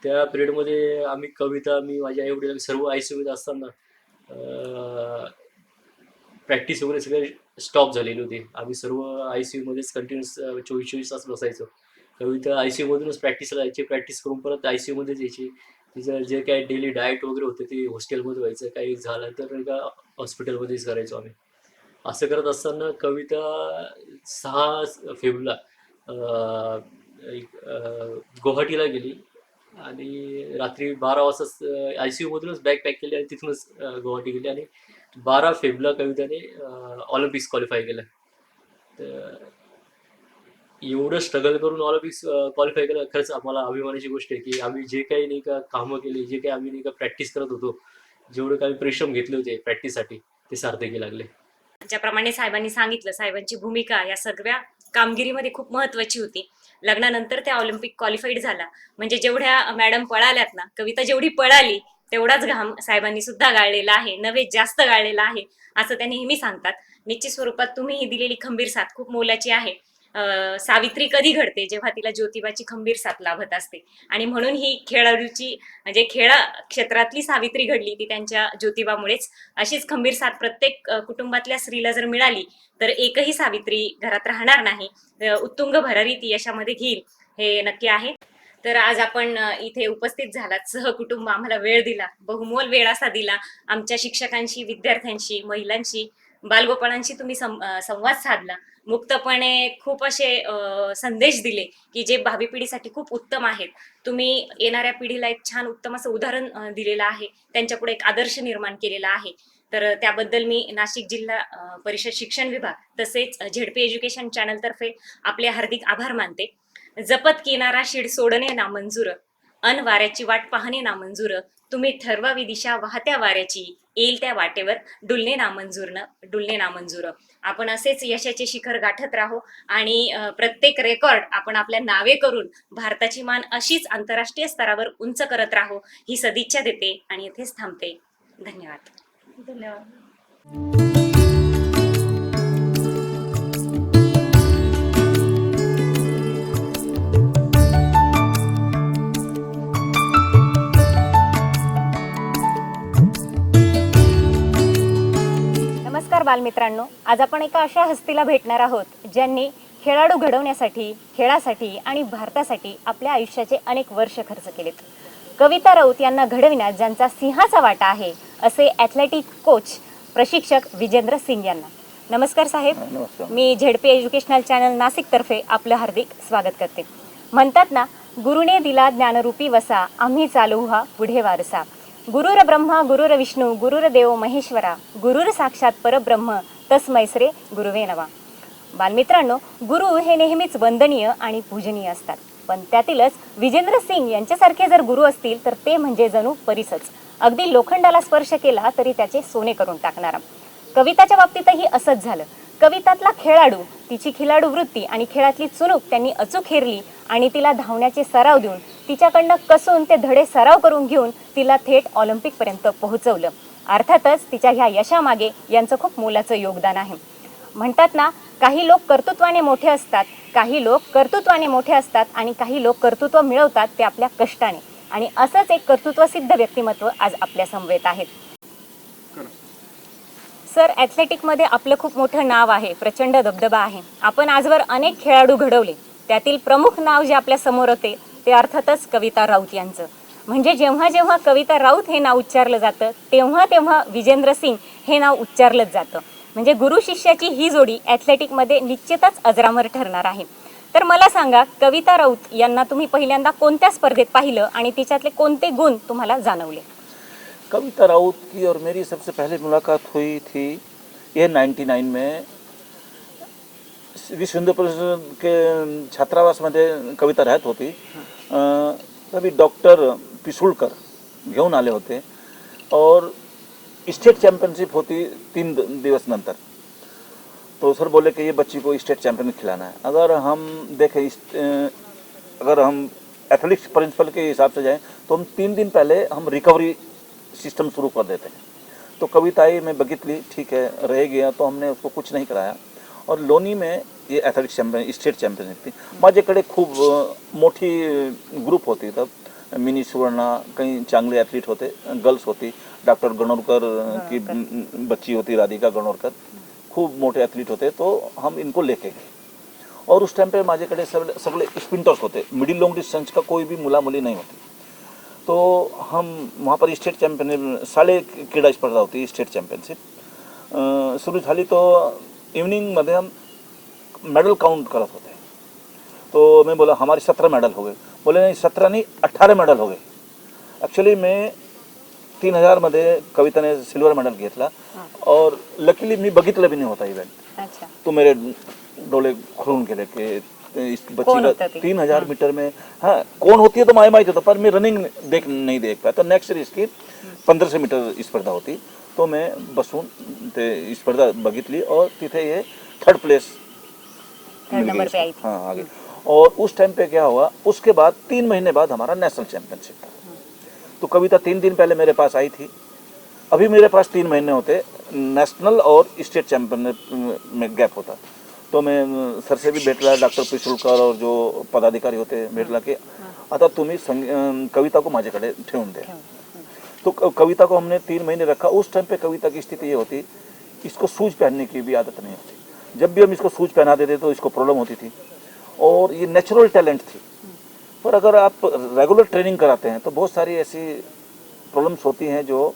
Speaker 6: त्या पिरियडमध्ये आम्ही कविता, मी, माझ्या आई-वडील सर्व ICU मध्ये असताना प्रॅक्टिस वगैरे सगळे स्टॉप झालेली होती. आम्ही सर्व ICU मध्येच कंटिन्युअस 24-24 तास बसायचो. कविता ICU मधूनच प्रॅक्टिसला जायची, प्रॅक्टिस करून परत ICU मध्येच यायची. तिचं जे काही डेली डाएट वगैरे होते ते हॉस्टेलमध्ये व्हायचं. काही झालं तर एका हॉस्पिटलमध्येच करायचो आम्ही. असं करत असताना कविता 6 फेब्रुवारीला गुवाहाटीला गेली आणि रात्री 12 वाजता ICU मधूनच बॅग पॅक केली आणि तिथूनच गुवाहाटी गेली आणि 12 फेब्रुवारीला कविताने ऑलिम्पिक्स क्वालिफाय केलं. तर एवढं स्ट्रगल करून ऑलिम्पिक्स क्वालिफाय केलं, खरंच आम्हाला अभिमानाची गोष्ट आहे की आम्ही जे काही नाही का कामं केली, जे काही आम्ही नाही का प्रॅक्टिस करत होतो, जेवढे काही परिश्रम घेतले होते प्रॅक्टिससाठी, ते सार्थकी लागले.
Speaker 1: ज्याप्रमाणे साहेबांनी सांगितलं, साहेबांची भूमिका या सगळ्या कामगिरीमध्ये खूप महत्वाची होती. लग्नानंतर त्या ऑलिम्पिक क्वालिफाईड झाला. म्हणजे जेवढ्या मॅडम पळाल्यात ना, कविता जेवढी पळाली तेवढाच घाम साहेबांनी सुद्धा गाळलेला आहे, नव्हे जास्त गाळलेला आहे, असं ते नेहमी सांगतात. निश्चित स्वरूपात तुम्ही ही दिलेली खंबीर साथ खूप मोलाची आहे. सावित्री कधी घडते, जेव्हा तिला ज्योतिबाची खंबीर साथ लाभत असते. आणि म्हणून ही खेळाडूची, म्हणजे खेळा क्षेत्रातली सावित्री घडली ती त्यांच्या ज्योतिबामुळेच. अशीच खंबीर साथ प्रत्येक कुटुंबातल्या स्त्रीला जर मिळाली तर एकही सावित्री घरात राहणार नाही, उत्तुंग भरारी ती यशामध्ये घेईल, हे नक्की आहे. तर आज आपण इथे उपस्थित झालात, सहकुटुंब आम्हाला वेळ दिला, बहुमोल वेळ असा दिला. आमच्या शिक्षकांशी, विद्यार्थ्यांशी, महिलांशी, बालगोपाळांशी तुम्ही संवाद साधला. मुक्तपणे खूप असे संदेश दिले की जे भावी पिढीसाठी खूप उत्तम आहेत. तुम्ही येणाऱ्या पिढीला एक छान उत्तम असं उदाहरण दिलेलं आहे, त्यांच्यापुढे एक आदर्श निर्माण केलेला आहे. तर त्याबद्दल मी नाशिक जिल्हा परिषद शिक्षण विभाग तसेच झेडपी एज्युकेशन चॅनल तर्फे आपले हार्दिक आभार मानते. जपत किनारा शिड सोडणे ना मंजूर, अन वाऱ्याची वाट पाहणे ना मंजूर, तुम्ही ठरवावी दिशा वाहत्या वाऱ्याची, येईल त्या वाटेवर डुलणे ना मंजूर. आपण असेच यशाचे शिखर गाठत राहू आणि प्रत्येक रेकॉर्ड आपण आपल्या नावे करून भारताची मान अशीच आंतरराष्ट्रीय स्तरावर उंच करत राहू, ही सदिच्छा देते आणि इथेच थांबते. धन्यवाद.
Speaker 5: धन्यवाद.
Speaker 1: नमस्कार बालमित्रांनो, आज आपण एका अशा हस्तीला भेटणार आहोत ज्यांनी खेळाडू घडवण्यासाठी, खेळासाठी आणि भारतासाठी आपल्या आयुष्याचे अनेक वर्ष खर्च केलेत. कविता राऊत यांना घडविण्यात ज्यांचा सिंहाचा वाटा आहे असे ॲथलेटिक कोच प्रशिक्षक विजेंद्र सिंग यांना. नमस्कार साहेब. मी झेडपी एज्युकेशनल चॅनल नाशिकतर्फे आपलं हार्दिक स्वागत करते. म्हणतात ना, गुरुने दिला ज्ञानरूपी वसा, आम्ही चालू हा पुढे वारसा. गुरुर ब्रह्मा गुरुर विष्णू गुरुर देव महेश्वरा, गुरुर साक्षात परब्रह्म तस्मै श्री गुरुवे नमः. बालमित्रांनो, गुरु हे नेहमीच वंदनीय आणि पूजनीय असतात, पण त्यातीलच विजेंद्र सिंग यांच्यासारखे जर गुरु असतील तर ते म्हणजे जणू परीसच. अगदी लोखंडाला स्पर्श केला तरी त्याचे सोने करून टाकणारा. कविताच्या बाबतीतही असंच झालं. कवितातला खेळाडू, तिची खिलाडू वृत्ती आणि खेळातली चुणूक त्यांनी अचूक हेरली आणि तिला धावण्याचे सराव देऊन, तिच्याकडनं कसून ते धडे सराव करून घेऊन तिला थेट ऑलिम्पिकपर्यंत पोहोचवलं. अर्थातच तिच्या ह्या यशामागे यांचं खूप मोलाचं योगदान आहे. म्हणतात ना, काही लोक कर्तृत्वाने मोठे असतात, काही लोक कर्तृत्वाने मोठे असतात आणि काही लोक कर्तृत्व मिळवतात ते आपल्या कष्टाने. आणि असंच एक कर्तृत्वसिद्ध व्यक्तिमत्व आज आपल्या समवेत आहेत. सर, ॲथलेटिकमध्ये आपलं खूप मोठं नाव आहे, प्रचंड दबदबा आहे. आपण आजवर अनेक खेळाडू घडवले, त्यातील प्रमुख नाव जे आपल्या समोर होते ते अर्थातच कविता राऊत यांचं. म्हणजे जेव्हा जेव्हा कविता राऊत हे नाव उच्चारलं जातं तेव्हा तेव्हा विजेंद्र सिंग हे नाव उच्चारलंच जातं. म्हणजे गुरु शिष्याची ही जोडी ॲथलेटिकमध्ये निश्चितच अजरामर ठरणार आहे. तर मला सांगा, कविता राऊत यांना तुम्ही पहिल्यांदा कोणत्या स्पर्धेत पाहिलं आणि तिच्यातले कोणते गुण तुम्हाला जाणवले?
Speaker 7: कविता राउत की और मेरी सबसे पहले मुलाकात हुई थी ये 99 में विश्व हिंदू परिषद के छात्रावासमध्ये कविता राहत होती. तभी डॉक्टर पिसुळकर घेऊन आले होते और स्टेट चैंपियनशिप होती 3 दिवस नंतर. तो सर बोले कि ये बच्ची को स्टेट चैंपियन खिलाना है. अगर हम देखें, अगर हम एथलेटिक्स प्रिंसिपल के हिसाब से जाएं तो हम 3 दिन पहले हम रिकवरी सिस्टम शुरू कर देते हैं. तो कविता आई, मैं बघितली, ठीक है, रह गया, तो हमने उसको कुछ नहीं कराया. और लोणी में ये ॲथलेटिक्स चॅम्पियन स्टेट चॅम्पियनशिप थी. माझ्याकडे खूप मोठी ग्रुप होती. तब मिनी सुवर्णा, काही चांगले ॲथलीट होते, गर्ल्स होती, डॉक्टर गणोरकर की बच्ची होती, राधिका गणोरकर, खूप मोठे ॲथलीट होते. तो हम इनको लेके गए और उस टाइम पे माझ्याकडे सगळे स्प्रिंटर्स होते. मिडिल लॉन्ग डिस्टेंस का कोई भी मुला मुली नहीं होती. तो हम वहाँ पर स्टेट चॅम्पियन, 3.5 क्रीडा स्पर्धा होती, स्टेट चॅम्पियनशिप सुरू झाली. तो इवनिंगमध्ये हम मेडल काउंट करत होते. तो मैं बोला हमारे 17 मेडल हो गए. बोले नहीं, 17 नहीं, 18 मेडल हो गए. ॲक्च्युली मैं 3000 मध्ये कविताने सिल्वर मेडल घेतला और लकीली मी बघितलं भी नाही होता इव्हेंट.
Speaker 1: अच्छा.
Speaker 7: तो मेरे डोळे खुलून गेले की इस
Speaker 1: कौन
Speaker 7: बच्ची
Speaker 1: होता
Speaker 7: का
Speaker 1: ते?
Speaker 7: 3000 मीटर में, हाँ कौन होती है तो माहिती होतं, पण मी रनिंग नहीं देख पाया. तर नेक्स्ट इसकी 1500 मीटर स्पर्धा होती, तो मैं बसून ते स्पर्धा बघितली और तिथे ये third place
Speaker 1: third
Speaker 7: mill
Speaker 1: number
Speaker 7: गई
Speaker 1: पे आई
Speaker 7: इसको.
Speaker 1: थी.
Speaker 7: हाँ आगे. और उस टाइम पे क्या हुआ, उसके बाद 3 महीने बाद हमारा नेशनल चैंपियनशिप था. तो कविता 3 दिन पहले मेरे पास आई थी. अभी मेरे पास 3 महीने होते नेशनल और स्टेट चैंपियन में गैप होता. तो मैं सर से भी भेटला, डॉक्टर पिसुळकर और जो पदाधिकारी होते भेटला की आता तुम्ही कविता को माझ्याकडे ठेवून दे. तो कविता को हमने 3 महीने रखा. उस टाइम पे कविता की स्थिति ये होती, इसको शूज पहनने की भी आदत नहीं होती. जब भी हम इसको शूज पहना देते तो इसको प्रॉब्लम होती थी. और ये नेचुरल टैलेंट थी, पर अगर आप रेगुलर ट्रेनिंग कराते हैं तो बहुत सारी ऐसी प्रॉब्लम्स होती हैं जो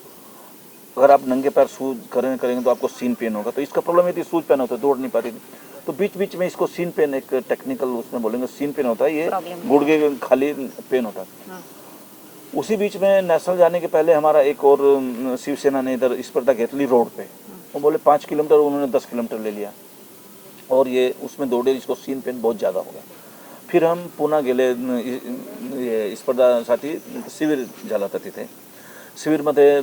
Speaker 7: अगर आप नंगे पैर शूज करेंगे तो आपको सीन पेन होगा. तो इसका प्रॉब्लम ये थी, शूज पहना होता दौड़ नहीं पाती थी. तो बीच बीच में इसको सीन पेन, एक टेक्निकल उसमें बोलेंगे सीन पेन होता है, ये
Speaker 1: Problem.
Speaker 7: गुड़गे खाली पेन होता है. उसी बीच में नेशनल जाने के पहले हमारा एक और शिवसेना ने इधर स्पर्धा घेतली रोड पे. वो बोले 5 किलोमीटर, उन्होंने 10 किलोमीटर ले लिया और ये उसमें दौड़े, इसको सीन पेन बहुत ज़्यादा हो गया. फिर हम पुन्हा गेले स्पर्धासाठी. शिबिर झालं होतं तिथे. शिबिरमध्ये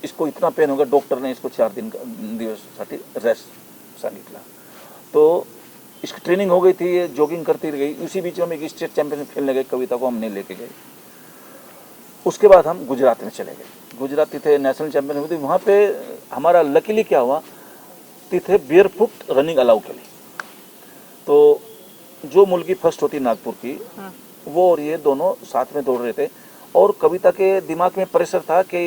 Speaker 7: इसको इतना पेन होगा, डॉक्टर ने इसको 4 दिवसासाठी रेस्ट सांगितला. तो इसकी ट्रेनिंग हो गई थी, ये जॉगिंग करती गई. उसी बीच में हम एक स्टेट चैंपियनशिप खेलने गए, कविता को हमने लेके गए. उसके बाद हम गुजरात में चले गए. गुजरात तिथे नॅशनल चॅम्पियन होती. वहाँ पे हमारा लकीली क्या हुआ, तिथे बेअरफूट रनिंग अलाउ केली. तो जो मुलगी फर्स्ट होती नागपुर की, वो और ये दोनों साथ में दौड़ रहे थे. और कविता के दिमाग में प्रेशर था कि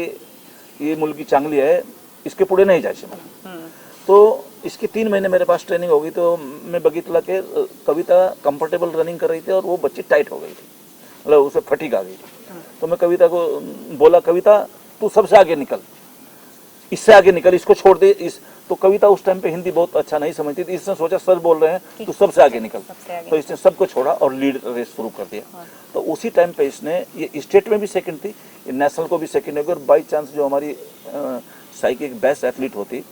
Speaker 7: ये मुलगी चांगली है, इसके पुढे नाही जायचे मला. तो इसकी 3 महीने मेरे पास ट्रेनिंग हो गई. तो मैं बघितला कि कविता कंफर्टेबल रनिंग कर रही थी और वो बच्ची टाइट हो गई थी, मतलब उसे फटीग आ गई थी. तो मैं कविता को बोला, कविता तू सबसे आगे निकल, इससे आगे निकल, इसको छोड़ दे. तो कविता उस टाइम पे हिंदी बहुत अच्छा नहीं समझती थी. इसने सोचा सर बोल रहे हैं तू सबसे आगे निकल. तो इसने सबको छोड़ा और लीड रेस शुरू कर दिया. तो उसी टाइम पे इसने, ये स्टेट में भी सेकंड थी, नेशनल को भी सेकंड हो गई. और बाई चांस जो हमारी साई की एक बेस्ट एथलीट होती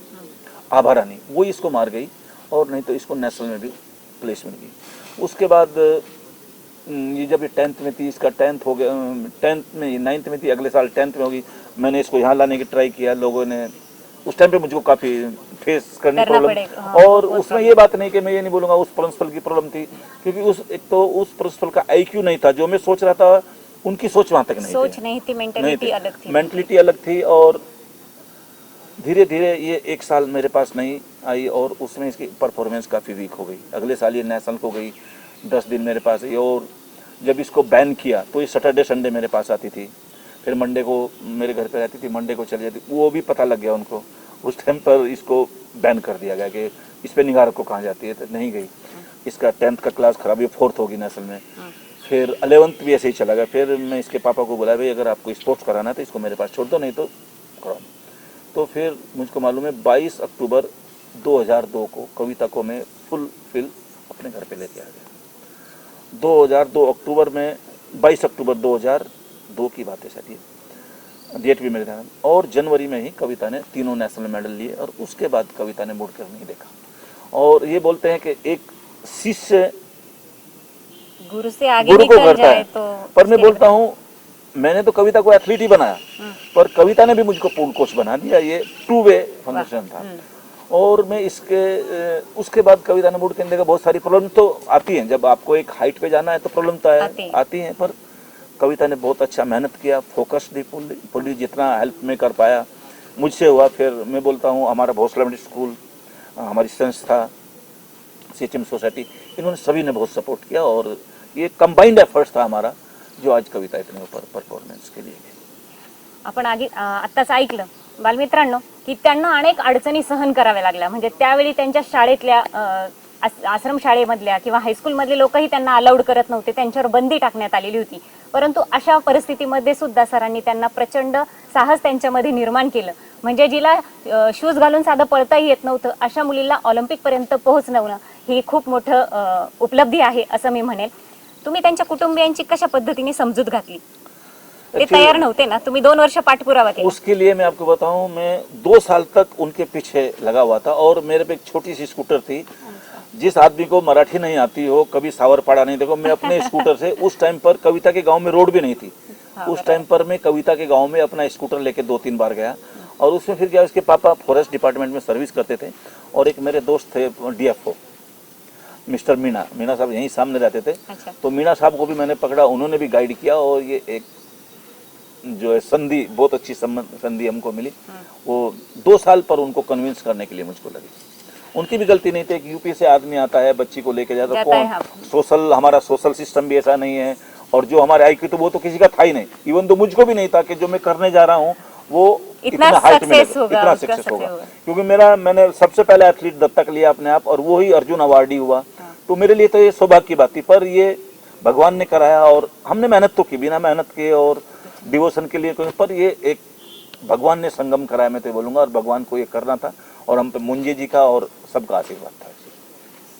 Speaker 7: आभा रानी, वो इसको मार गई. और नहीं तो इसको नेशनल में भी प्लेस मिल गई. उसके बाद ये जब ये 10th में थी, इसका 10th हो गया, 10th में 9th में थी, अगले साल 10th में होगी. मैंने इसको यहाँ लाने की ट्राई किया. लोगों ने उस टाइम पे मुझको काफ़ी फेस करनी प्रॉब्लम. और उसमें ये बात नहीं कि मैं ये नहीं बोलूँगा उस प्रिंसिपल की प्रॉब्लम थी, क्योंकि एक तो उस प्रिंसिपल का IQ नहीं था. जो मैं सोच रहा था उनकी सोच वहाँ तक नहीं
Speaker 1: सोच नहीं थी, मेंटेलिटी अलग थी.
Speaker 7: मेंटलिटी अलग थी. और धीरे धीरे ये 1 साल मेरे पास नहीं आई और उसमें इसकी परफॉर्मेंस काफ़ी वीक हो गई. अगले साल ये नेशनल को गई, 10 दिन मेरे पास आई. और जब इसको बैन किया तो ये सैटरडे संडे मेरे पास आती थी. फिर मंडे को मेरे घर पे रहती थी, मंडे को चली जाती. वो भी पता लग गया उनको. उस टाइम पर इसको बैन कर दिया गया कि इस पे निगाह रखो कहाँ जाती है. तो नहीं गई. इसका 10th का क्लास खराब, ये 4th होगी नेशनल में. फिर 11th भी ऐसे ही चला गया. फिर मैं इसके पापा को बोला, भाई अगर आपको स्पोर्ट्स कराना है तो इसको मेरे पास छोड़ दो, नहीं तो कराओ. तो फिर मुझको मालूम है 22 अक्टूबर 2002 को कविता को मैं फुल अपने घर पे लेके आ गया. 2002 अक्टूबर में, 22 अक्टूबर 2002 की बात है शायद, डेट भी मेरे ध्यान. और जनवरी में ही कविता ने 3 नेशनल मेडल लिए. और उसके बाद कविता ने मुड़कर नहीं देखा. और ये बोलते हैं कि एक शिष्य
Speaker 1: गुरु से आगे
Speaker 7: गुरु को
Speaker 1: निकल
Speaker 7: करता
Speaker 1: जाए
Speaker 7: है.
Speaker 1: तो
Speaker 7: पर मैं बोलता हूँ, मैंने तो कविता को एथलीट ही बनाया, पर कविता ने भी मुझको पूल कोच बना दिया. ये 2 वे फंक्शन था. और मैं उसके बाद कविता ने मुड़ के देखा. बहुत सारी प्रॉब्लम तो आती हैं, जब आपको एक हाइट पे जाना है तो प्रॉब्लम तो आती हैं. पर कविता ने बहुत अच्छा मेहनत किया, फोकस दी फुल्ली, जितना हेल्प में कर पाया मुझसे हुआ. फिर मैं बोलता हूँ हमारा भोसला मिडिल स्कूल, हमारी संस्था CHM सोसाइटी, इन्होंने सभी ने बहुत सपोर्ट किया. और ये कंबाइंड एफर्ट्स था हमारा, जो आज कविता इतने ऊपर परफॉर्मन्स के लिए.
Speaker 1: आपण आत्ताच ऐकलं बालमित्रांनो की त्यांना अनेक अडचणी सहन कराव्या लागल्या. म्हणजे त्यावेळी त्यांच्या शाळेतल्या आश्रम शाळेमधल्या किंवा हायस्कूलमधले लोकही त्यांना अलाउड करत नव्हते, त्यांच्यावर बंदी टाकण्यात आलेली होती. परंतु अशा परिस्थितीमध्ये सुद्धा सरांनी त्यांना प्रचंड साहस त्यांच्यामध्ये निर्माण केलं. म्हणजे जिला शूज घालून साधं पळताही येत नव्हतं, अशा मुलीला ऑलिम्पिकपर्यंत पोहोचणं ही खूप मोठं उपलब्धी आहे असं मी म्हणेल. तुम्ही त्यांच्या कुटुंबियांची कशा पद्धतीने समजूत घातली? ते तयार नव्हते ना, तुम्ही 2 वर्ष पाठपुरावा केला.
Speaker 7: उसके लिए मैं आपको बताऊं, मैं 2 साल तक उनके पीछे लगा हुआ था. और मेरे पे एक छोटी सी स्कूटर थी, जिस आदमी को मराठी नहीं आती हो, कभी सावरपाड़ा नहीं, देखो मैं अपने स्कूटर से उस टाइम पर कविता के गांव में रोड भी नहीं थी, उस टाइम पर मैं कविता के गांव में अपना स्कूटर लेके 2-3 बार गया। और उसमें फिर क्या, उसके पापा फॉरेस्ट डिपार्टमेंट में सर्विस करते थे और एक मेरे दोस्त थे डीएफओ मिस्टर मीणा साहब यहीं सामने रहते थे।
Speaker 1: अच्छा।
Speaker 7: तो मीणा साहब को भी मैंने पकड़ा, उन्होंने भी गाइड किया और ये एक जो है संधि, बहुत अच्छी संधि हमको मिली। वो 2 साल पर उनको कन्विंस करने के लिए मुझको लगी। उनकी भी गलती नहीं थी कि यूपी से आदमी आता है, बच्ची को लेके जाता
Speaker 1: जाता है,
Speaker 7: कौन
Speaker 1: हाँ।
Speaker 7: सोशल, हमारा सोशल सिस्टम भी ऐसा नहीं है। और जो हमारे IQ तो वो तो किसी का था ही नहीं, इवन तो मुझको भी नहीं था कि जो मैं करने जा रहा हूँ वो
Speaker 1: इतना
Speaker 7: हाइट में
Speaker 1: सक्सेस होगा,
Speaker 7: इतना
Speaker 1: उसका
Speaker 7: सक्सेस
Speaker 1: सक्सेस
Speaker 7: होगा।
Speaker 1: होगा।
Speaker 7: क्योंकि मैंने सबसे पहले एथलीट दत्तक लिया अपने आप, और वो ही अर्जुन अवार्डी हुआ। तो मेरे लिए तो ये सौभाग्य की बात थी, पर ये भगवान ने कराया और हमने मेहनत तो की, बिना मेहनत के और डिवोशन के लिए, पर ये एक भगवान ने संगम कराया, मैं तो बोलूँगा, और भगवान को ये करना था और हम पे मुंजे जी का और सबका आशीर्वाद था।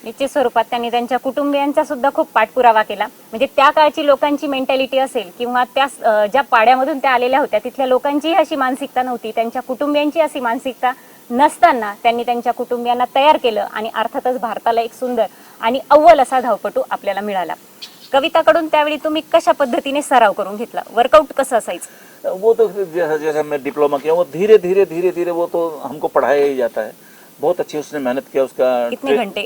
Speaker 1: निश्चित स्वरूपात त्यांनी त्यांच्या कुटुंबियांचा सुद्धा खूप पाठपुरावा केला. म्हणजे त्या काळची लोकांची मेंटॅलिटी असेल किंवा त्या ज्या पाड्यामधून त्या आलेल्या होत्या तिथल्या लोकांची अशी मानसिकता नव्हती, त्यांच्या कुटुंबियांची अशी मानसिकता नसताना त्यांनी त्यांच्या कुटुंबियांना तयार केलं आणि अर्थातच भारताला एक सुंदर आणि अव्वल असा धावपटू आपल्याला मिळाला. कविताकडून त्यावेळी तुम्ही कशा पद्धतीने सराव करून घेतला, वर्कआउट कसं असायचं?
Speaker 7: वो तो जैसे मैं डिप्लोमा किया, वो धीरे धीरे वो तो हमको पढ़ाया ही जाता है। बहुत अच्छी उसने मेहनत किया। उसका
Speaker 1: कितने घंटे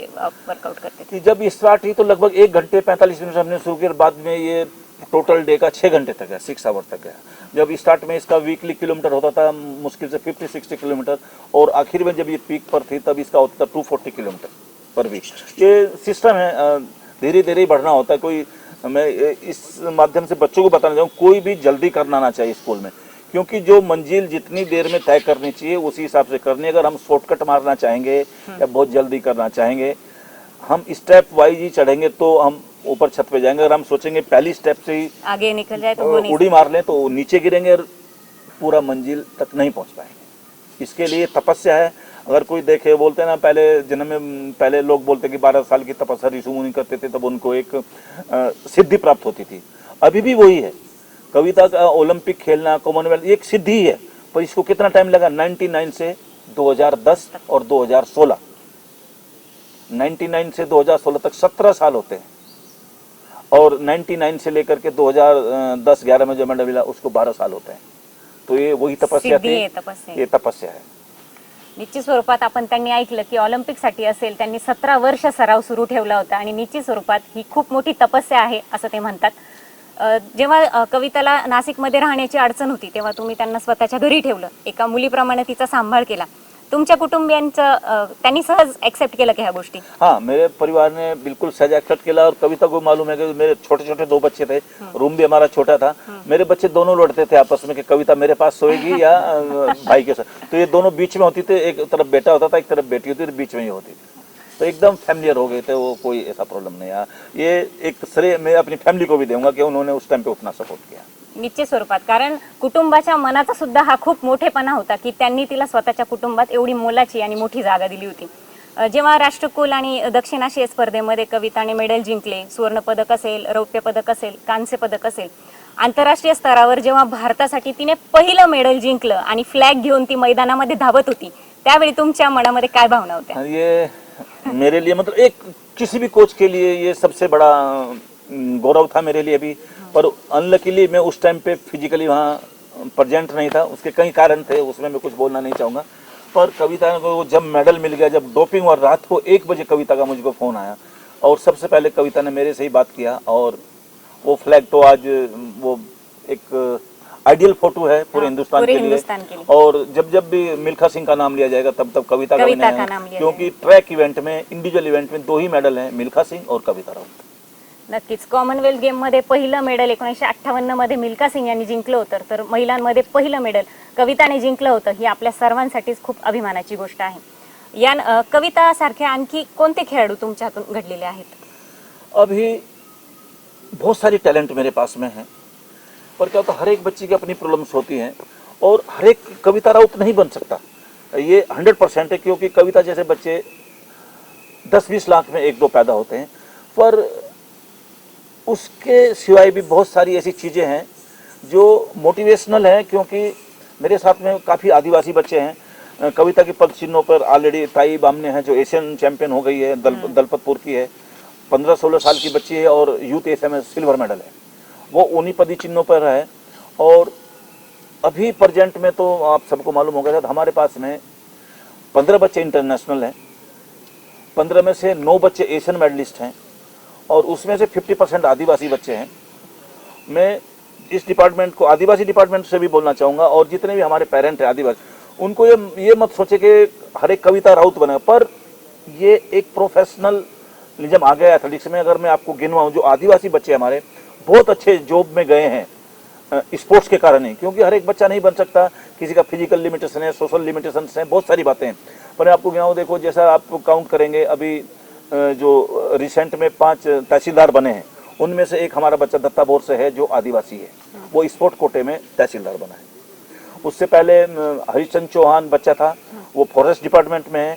Speaker 1: वर्कआउट करते थे?
Speaker 7: कि जब स्टार्ट हुई तो लगभग 1 घंटे 45 मिनट हमने शुरू किया, बाद में ये टोटल डे का 6 घंटे तक गया, 6 आवर तक गया। जब स्टार्ट में इसका वीकली किलोमीटर होता था मुश्किल से 50-60 किलोमीटर, और आखिर में जब ये पीक पर थी तब इसका होता था 240 किलोमीटर पर वीक। ये सिस्टम है, धीरे धीरे ही बढ़ना होता है। कोई, मैं इस माध्यम से बच्चों को बताना चाहूँ, कोई भी जल्दी करना ना चाहिए स्कूल में, क्योंकि जो मंजिल जितनी देर में तय करनी चाहिए उसी हिसाब से करनी है। अगर हम शॉर्टकट मारना चाहेंगे या बहुत जल्दी करना चाहेंगे, हम स्टेप वाइज ही चढ़ेंगे तो हम ऊपर छत पे जाएंगे। अगर हम सोचेंगे पहली स्टेप से ही
Speaker 1: आगे निकल जाए तो वो नहीं।
Speaker 7: उड़ी मार लें तो नीचे गिरेंगे और पूरा मंजिल तक नहीं पहुंच पाएंगे। इसके लिए तपस्या है। अगर कोई देखे, बोलते हैं ना, पहले जन्म में पहले लोग बोलते कि 12 साल की तपस्या ऋषि मुनि करते थे, तब उनको एक सिद्धि प्राप्त होती थी। अभी भी वही है। कविता का ओलंपिक खेलना, कॉमनवेल्थ, एक सिद्धि ही है। पर इसको कितना टाइम लगा? 99 से 2010 और 2016, 99 से 2016 तक 17 साल होते हैं। और 99 से लेकर के 2010-11 में जो मेडल मिला उसको 12 साल होते हैं। तो ये वही तपस्या
Speaker 1: सिद्धी
Speaker 7: थी,
Speaker 1: आहे, तपस्या आहे.
Speaker 7: ये तपस्या है।
Speaker 1: निश्चित स्वरूपात आपण त्यांनी ऐकलं की ऑलिम्पिकसाठी असेल त्यांनी 17 वर्ष सराव सुरू ठेवला होता आणि निश्चित स्वरूपात ही खूप मोठी तपस्या आहे असं ते म्हणतात. जेव्हा कविताला नाशिकमध्ये राहण्याची अडचण होती तेव्हा तुम्ही त्यांना स्वतःच्या घरी ठेवलं, एका मुलीप्रमाणे तिचा सांभाळ केला. तुमच्या कुटुंबियांचं त्यांनी सहज एक्सेप्ट केलं की ह्या गोष्टी?
Speaker 7: हाँ, मेरे परिवार ने बिल्कुल सहज एक्सेप्ट किया। और कविता को मालूम है कि मेरे छोटे छोटे 2 बच्चे थे, रूम भी हमारा छोटा था। मेरे बच्चे दोनों लड़ते थे आपस में कि कविता मेरे पास सोएगी या भाई के साथ। तो ये दोनों बीच में होती थी, एक तरफ बेटा होता था, एक तरफ बेटी होती थी, बीच में ही होती थी। तो एकदम फैमिलियर हो गए थे वो, कोई ऐसा प्रॉब्लम नहीं आया। ये एक श्रेय मैं अपनी फैमिली को भी दूंगा कि उन्होंने उस टाइम पे उतना सपोर्ट किया।
Speaker 1: निश्चित स्वरूपात, कारण कुटुंबाच्या मनाचा सुद्धा हा खूप मोठेपणा होता की त्यांनी तिला स्वतःच्या कुटुंबात एवढी मोलाची आणि मोठी जागा दिली होती. जेव्हा राष्ट्रकुल आणि दक्षिण आशिया स्पर्धेमध्ये कविताने मेडल जिंकले, सुवर्णपदक असेल, रौप्य पदक असेल, कांस्य पदक असेल, आंतरराष्ट्रीय स्तरावर जेव्हा भारतासाठी तिने पहिलं मेडल जिंकलं आणि फ्लॅग घेऊन ती मैदानामध्ये धावत होती, त्यावेळी तुमच्या मनामध्ये काय भावना होत्या?
Speaker 7: ये मेरे लिए, मतलब एक किसी भी कोच के लिए ये सबसे बड़ा गौरव था मेरे लिए भी। पर अनलकीली मैं उस टाइम पे फिजिकली वहाँ प्रेजेंट नहीं था, उसके कई कारण थे, उसमें मैं कुछ बोलना नहीं चाहूँगा। पर कविता को जब मेडल मिल गया, जब डोपिंग, और रात को 1 बजे कविता का मुझको फ़ोन आया और सबसे पहले कविता ने मेरे से ही बात किया। और वो फ्लैग तो आज वो एक आइडियल फोटो है पूरे हिंदुस्तान के लिए। और जब जब भी मिल्खा सिंह का नाम लिया जाएगा तब तब कविता का भी नाम लिया, क्योंकि ट्रैक इवेंट में, इंडिविजुअल इवेंट में 2 ही मेडल हैं, मिल्खा सिंह और कविता राउत।
Speaker 1: नक्कीच, कॉमनवेल्थ गेम मध्ये पहिलं मेडल 1958 मध्ये मिल्खा सिंग यांनी जिंकलं होतं, तर महिलांमध्ये पहिलं मेडल कविताने जिंकलं होतं. ही आपल्या सर्वांसाठीच खूप अभिमानाची गोष्ट आहे. या कविता सारख्या आणखी कोणते खेळाडू तुमच्या हातून घडलेले आहेत?
Speaker 7: अभी बहुत सारी टैलेंट मेरे पास में है, पर क्या होता है, हर एक बच्चे की अपनी प्रॉब्लम्स होती हैं और हर एक कविता राउत नहीं बन सकता, ये 100% है। क्योंकि कविता जैसे बच्चे 10-20 लाख में 1-2 पैदा होते हैं, पर उसके सिवाय भी बहुत सारी ऐसी चीज़ें हैं जो मोटिवेशनल हैं। क्योंकि मेरे साथ में काफ़ी आदिवासी बच्चे हैं कविता के पद चिन्हों पर ऑलरेडी ताई बामने है जो एशियन चैंपियन हो गई है, दलपतपुर की है, 15-16 साल की बच्ची है और यूथ एशिया में सिल्वर मेडल है, वो उन्हीं पदी चिन्हों पर है। और अभी प्रेजेंट में तो आप सबको मालूम होगा शायद हमारे पास में 15 बच्चे इंटरनेशनल हैं, 15 में से 9 बच्चे एशियन मेडलिस्ट हैं और उसमें से 50% आदिवासी बच्चे हैं। मैं इस डिपार्टमेंट को आदिवासी डिपार्टमेंट से भी बोलना चाहूँगा और जितने भी हमारे पेरेंट हैं आदिवासी, उनको ये मत सोचे कि हर एक कविता राउत बने, पर ये एक प्रोफेशनलिज्म आ गया एथलेटिक्स में। अगर मैं आपको गिनवाऊँ, जो आदिवासी बच्चे हमारे बहुत अच्छे जॉब में गए हैं स्पोर्ट्स के कारण ही, क्योंकि हर एक बच्चा नहीं बन सकता, किसी का फिजिकल लिमिटेशन है, सोशल लिमिटेशन है, बहुत सारी बातें हैं। पर आपको गिनाऊँ, देखो जैसा आप काउंट करेंगे, अभी जो रिसेंट में 5 तहसीलदार बने हैं, उनमें से एक हमारा बच्चा दत्ता बोर से है जो आदिवासी है, वो स्पोर्ट कोटे में तहसीलदार बना है। उससे पहले हरिचंद चौहान बच्चा था, वो फॉरेस्ट डिपार्टमेंट में है,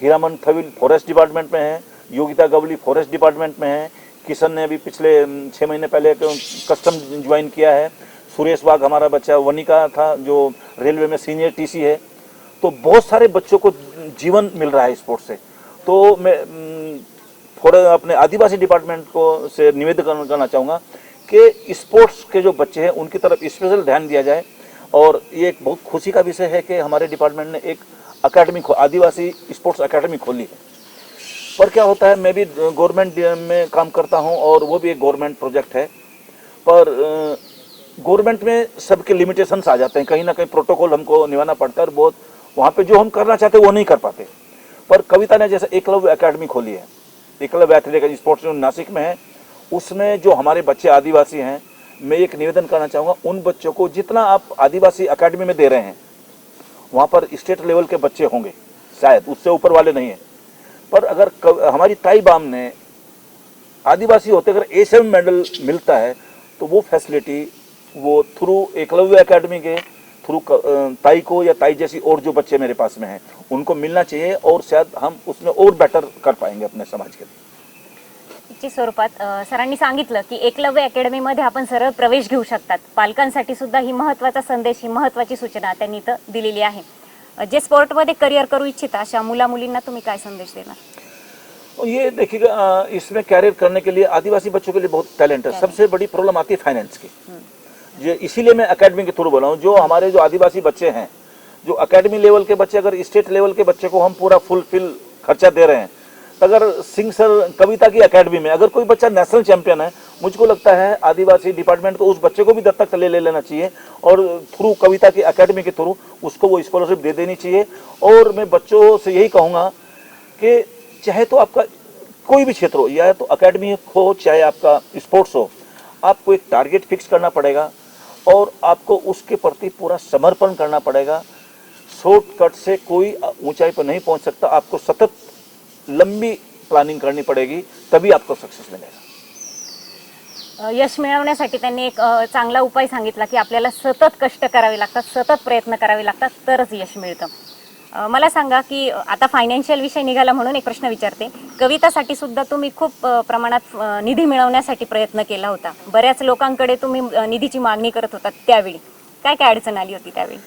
Speaker 7: हीरामन थविल फॉरेस्ट डिपार्टमेंट में है, योगिता गवली फॉरेस्ट डिपार्टमेंट में है, किशन ने अभी पिछले 6 महीने पहले कस्टम ज्वाइन किया है, सुरेश बाग हमारा बच्चा वनिका था जो रेलवे में सीनियर टीसी है। तो बहुत सारे बच्चों को जीवन मिल रहा है स्पोर्ट्स से। तो मैं अपने आदिवासी डिपार्टमेंट को से निवेदन करना चाहूँगा कि स्पोर्ट्स के जो बच्चे हैं उनकी तरफ स्पेशल ध्यान दिया जाए। और ये एक बहुत खुशी का विषय है कि हमारे डिपार्टमेंट ने एक अकेडमी आदिवासी स्पोर्ट्स अकेडमी खोली है। पर क्या होता है, मैं भी गवर्नमेंट में काम करता हूँ और वो भी एक गवर्नमेंट प्रोजेक्ट है, पर गवर्नमेंट में सबके लिमिटेशंस आ जाते हैं, कहीं ना कहीं प्रोटोकॉल हमको निभाना पड़ता है और बहुत वहाँ पे जो हम करना चाहते हैं वो नहीं कर पाते। पर कविता ने जैसे एकलव्य अकेडमी खोली है, एकलव्य एथलेटिक्स स्पोर्ट्स जो नासिक में है, उसमें जो हमारे बच्चे आदिवासी हैं, मैं एक निवेदन करना चाहूँगा, उन बच्चों को जितना आप आदिवासी अकेडमी में दे रहे हैं वहाँ पर स्टेट लेवल के बच्चे होंगे, शायद उससे ऊपर वाले नहीं हैं। पर अगर हमारी ताई बाम ने आदिवासी होते अगर एशियन मेडल मिलता है तो वो फैसिलिटी वो थ्रू एकलव्य एकेडमी के थ्रू ताई को या ताई जैसी और जो बच्चे मेरे पास में हैं उनको मिलना चाहिए और शायद हम उसमें और बेटर कर पाएंगे अपने समाज के लिए।
Speaker 1: च्या स्वरूपात सरांनी सांगितलं की एकलव्य अकॅडमीमध्ये आपण सरळ प्रवेश घेऊ शकतात। पालकांसाठी सुद्धा ही महत्त्वाचा संदेश, ही महत्त्वाची सूचना त्यांनी इथं दिलेली आहे। जे स्पोर्टमध्ये करिअर करू इच्छिता अशा मुला मुलींना तुम्ही काय संदेश देणार?
Speaker 7: ये देखिएगा, इसमें कैरियर करने के लिए आदिवासी बच्चों के लिए बहुत टैलेंट है। सबसे बड़ी प्रॉब्लम आती है फाइनेंस की, ये इसीलिए मैं एकेडमी के थ्रू बोला हूँ। जो हमारे जो आदिवासी बच्चे हैं, जो एकेडमी लेवल के बच्चे, अगर स्टेट लेवल के बच्चे को हम पूरा फुलफिल खर्चा दे रहे हैं, अगर सिंह सर कविता की एकेडमी में अगर कोई बच्चा नेशनल चैंपियन है, मुझको लगता है आदिवासी डिपार्टमेंट को उस बच्चे को भी दत्तक ले लेना चाहिए और थ्रू कविता की एकेडमी के थ्रू उसको वो स्कॉलरशिप दे देनी चाहिए। और मैं बच्चों से यही कहूँगा कि चाहे तो आपका कोई भी क्षेत्र हो, या तो एकेडमी हो चाहे आपका स्पोर्ट्स हो, आपको एक टारगेट फिक्स करना पड़ेगा और आपको उसके प्रति पूरा समर्पण करना पड़ेगा। शॉर्टकट से कोई ऊंचाई पर नहीं पहुंच सकता, आपको सतत लंबी प्लानिंग करनी पड़ेगी, तभी आपको सक्सेस मिलेगा।
Speaker 1: यश मिळवण्यासाठी त्यांनी एक चांगला उपाय सांगितला की आपल्याला सतत कष्ट करावे लागतात, सतत प्रयत्न करावे लागतात, तरच यश मिळतं। मला सांगा की आता फायनान्शियल विषय निघाला म्हणून एक प्रश्न विचारते। कवितासाठी सुद्धा तुम्ही खूप प्रमाणात निधी मिळवण्यासाठी प्रयत्न केला होता। बऱ्याच लोकांकडे तुम्ही निधीची मागणी करत होता, त्यावेळी काय काय अडचण आली होती त्यावेळी?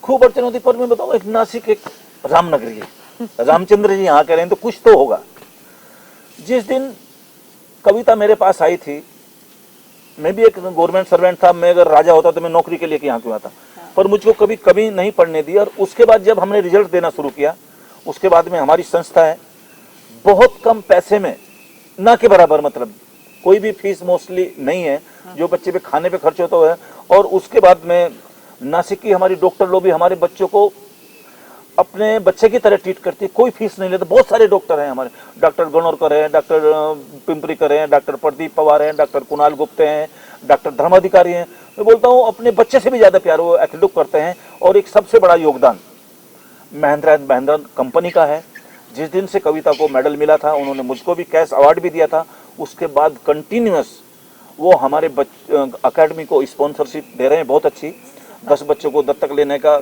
Speaker 7: खूब अड़चन होती, पर मैं बताऊँ, एक नासिक एक रामनगरी है, रामचंद्र जी यहाँ कह रहे हैं तो कुछ तो होगा। जिस दिन कविता मेरे पास आई थी, मैं भी एक गवर्नमेंट सर्वेंट था, मैं अगर राजा होता तो मैं नौकरी के लिए यहाँ क्यों आता, पर मुझको कभी कभी नहीं पढ़ने दी। और उसके बाद जब हमने रिजल्ट देना शुरू किया, उसके बाद में हमारी संस्था है बहुत कम पैसे में, ना के बराबर, मतलब कोई भी फीस मोस्टली नहीं है जो बच्चे पे खाने पे खर्च होता है। और उसके बाद में नासिक की हमारी डॉक्टर लोग भी हमारे बच्चों को अपने बच्चे की तरह ट्रीट करती है, कोई फीस नहीं लेते। बहुत सारे डॉक्टर हैं हमारे, डॉक्टर गणोरकर हैं, डॉक्टर पिंपरीकर हैं, डॉक्टर प्रदीप पवार हैं, डॉक्टर कुणाल गुप्ते हैं, डॉक्टर धर्माधिकारी हैं। मैं बोलता हूँ अपने बच्चे से भी ज़्यादा प्यार वो एथलेटिक करते हैं। और एक सबसे बड़ा योगदान महिंद्रा एंड महिंद्रा कंपनी का है। जिस दिन से कविता को मेडल मिला था, उन्होंने मुझको भी कैश अवार्ड भी दिया था। उसके बाद कंटिन्यूअस वो हमारे अकेडमी को स्पॉन्सरशिप दे रहे हैं, बहुत अच्छी। 10 बच्चों को दत्तक लेने का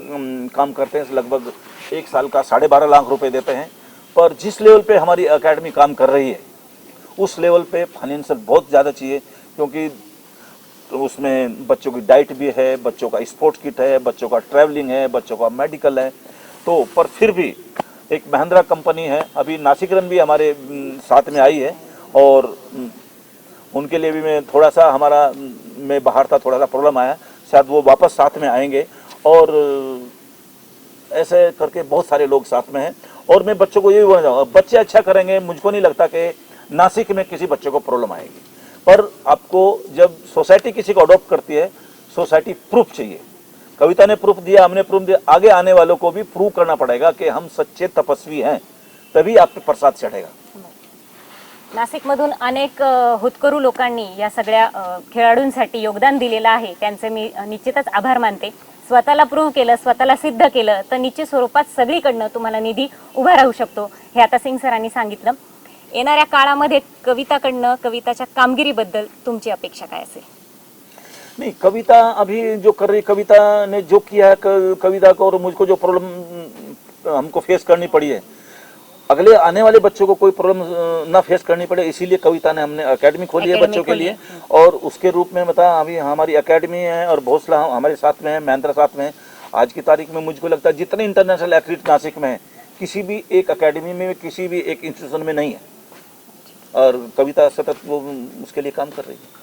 Speaker 7: काम करते हैं, लगभग 1 साल का 12.5 लाख रुपए देते हैं। पर जिस लेवल पे हमारी एकेडमी काम कर रही है, उस लेवल पे फाइनेंशियल बहुत ज़्यादा चाहिए, क्योंकि उसमें बच्चों की डाइट भी है, बच्चों का स्पोर्ट्स किट है, बच्चों का ट्रैवलिंग है, बच्चों का मेडिकल है। तो पर फिर भी एक महिंद्रा कंपनी है, अभी नासिक रन भी हमारे साथ में आई है, और उनके लिए भी मैं थोड़ा सा मैं बाहर था, थोड़ा सा प्रॉब्लम आया, शायद वो वापस साथ में आएंगे। और ऐसे करके बहुत सारे लोग साथ में हैं। और मैं बच्चों को यही बोलना चाहूँगा, बच्चे अच्छा करेंगे, मुझको नहीं लगता कि नासिक में किसी बच्चे को प्रॉब्लम आएगी। पर आपको जब सोसाइटी किसी को अडॉप्ट करती है, सोसाइटी प्रूफ चाहिए। कविता ने प्रूफ दिया, हमने प्रूफ दिया, आगे आने वालों को भी प्रूव करना पड़ेगा कि हम सच्चे तपस्वी हैं, तभी आप पे प्रसाद चढ़ेगा।
Speaker 1: नाशिकमधून अनेक होतकरू लोकांनी या सगळ्या खेळाडूंसाठी योगदान दिलेलं आहे, त्यांचे मी निश्चितच आभार मानते। स्वतःला प्रूव्ह केलं, स्वतःला सिद्ध केलं तर निश्चित स्वरूपात सगळीकडनं तुम्हाला निधी उभा राहू शकतो, हे आता सिंग सरांनी सांगितलं। येणाऱ्या काळामध्ये कविताकडनं, कविताच्या कामगिरीबद्दल तुमची अपेक्षा काय असेल?
Speaker 7: नहीं, कविता अभी जो कर रही, कविता ने जो किया है, कविता को और मुझको जो प्रॉब्लम हमको फेस करनी पड़ी है, अगले आने वाले बच्चों को कोई प्रॉब्लम ना फेस करनी पड़े, इसीलिए कविता ने हमने एकेडमी खोली है बच्चों के लिए। और उसके रूप में बता, अभी हमारी एकेडमी है और भोसला हमारे साथ में है, महिंद्रा साथ में है। आज की तारीख में मुझको लगता है जितने इंटरनेशनल एथलीट नासिक में है, किसी भी एक एकेडमी में, किसी भी एक इंस्टीट्यूशन में नहीं है, और कविता सतत वो उसके लिए काम कर रही है।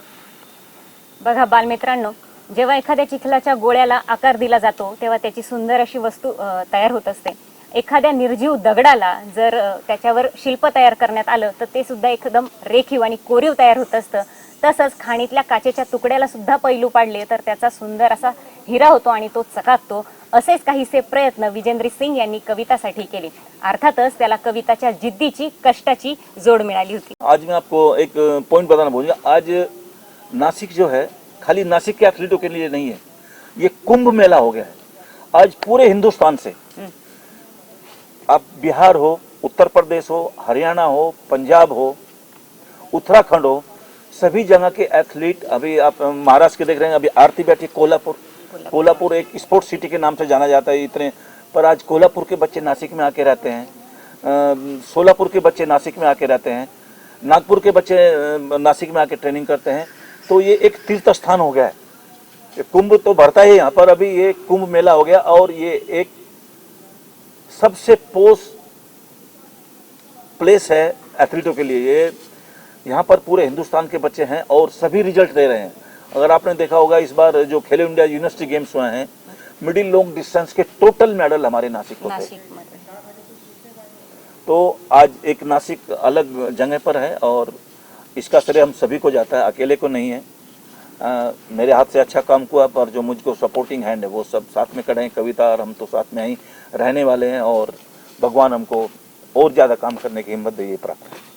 Speaker 1: बघा बालमित्रांनो, जेव्हा एखाद्या चिखलाच्या गोळ्याला आकार दिला जातो तेव्हा त्याची सुंदर अशी वस्तू तयार होत असते। एखाद्या निर्जीव दगडाला जर त्याच्यावर शिल्प तयार करण्यात आलं तर ते सुद्धा एकदम रेखीव आणि कोरीव तयार होत असतं। तसंच खाणीतल्या काचेच्या तुकड्याला सुद्धा पैलू पाडले तर त्याचा सुंदर असा हिरा होतो आणि तो चकाकतो। असेच काहीसे प्रयत्न विजेंद्र सिंग यांनी कवितासाठी केले। अर्थातच त्याला कविताच्या जिद्दीची, कष्टाची जोड मिळाली होती।
Speaker 7: आज मैं आपको एक पॉइंट बताना भूलूंगा, आज नासिक जो है खाली नासिक के एथलीटों के लिए नहीं है, ये कुंभ मेला हो गया है। आज पूरे हिंदुस्तान से, आप बिहार हो, उत्तर प्रदेश हो, हरियाणा हो, पंजाब हो, उत्तराखंड हो, सभी जगह के एथलीट, अभी आप महाराष्ट्र के देख रहे हैं, अभी आरती बैठी कोल्हापुर एक स्पोर्ट्स सिटी के नाम से जाना जाता है इतने, पर आज कोल्हापुर के बच्चे नासिक में आके रहते हैं, सोलापुर के बच्चे नासिक में आके रहते हैं, नागपुर के बच्चे नासिक में आके ट्रेनिंग करते हैं। तो ये एक तीर्थ स्थान हो गया है। ये कुंभ तो भरता है यहाँ पर, अभी ये कुंभ मेला हो गया, और ये एक सबसे पोस्ट प्लेस है एथलीटों के लिए। ये यहाँ पर पूरे हिंदुस्तान के बच्चे हैं और सभी रिजल्ट दे रहे हैं। अगर आपने देखा होगा, इस बार जो खेलो इंडिया यूनिवर्सिटी गेम्स हुए हैं, मिडिल लॉन्ग डिस्टेंस के टोटल मेडल हमारे नासिक को थे। तो आज एक नासिक अलग जगह पर है, और इसका श्रेय हम सभी को जाता है, अकेले को नहीं है। मेरे हाथ से अच्छा काम हुआ, पर जो मुझको सपोर्टिंग हैंड है वो सब साथ में खड़े हैं। कविता और हम तो साथ में ही रहने वाले हैं, और भगवान हमको और ज़्यादा काम करने की हिम्मत दे, ये प्रार्थना।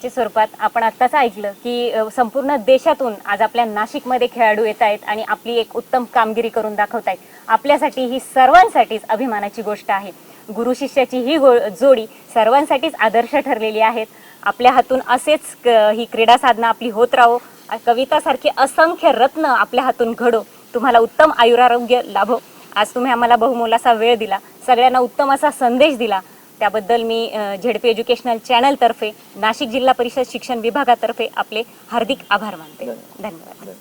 Speaker 1: च्या स्वरूपात आपण आत्ताच ऐकलं की संपूर्ण देशातून आज आपल्या नाशिकमध्ये खेळाडू येत आहेत आणि आपली एक उत्तम कामगिरी करून दाखवत आहेत। आपल्यासाठी ही सर्वांसाठीच अभिमानाची गोष्ट आहे। गुरु शिष्याची ही जोडी सर्वांसाठीच आदर्श ठरलेली आहेत। आपल्या हातून असेच ही क्रीडा साधना आपली होत राहो, कवितासारखे असंख्य रत्न आपल्या हातून घडो, तुम्हाला उत्तम आयुरारोग्य लाभो। आज तुम्ही आम्हाला बहुमोलाचा वेळ दिला, सगळ्यांना उत्तम असा संदेश दिला, त्याबद्दल मी झेडपी एज्युकेशनल चॅनल तर्फे, नाशिक जिल्हा परिषद शिक्षण विभागातर्फे आपले हार्दिक आभार मानते। धन्यवाद।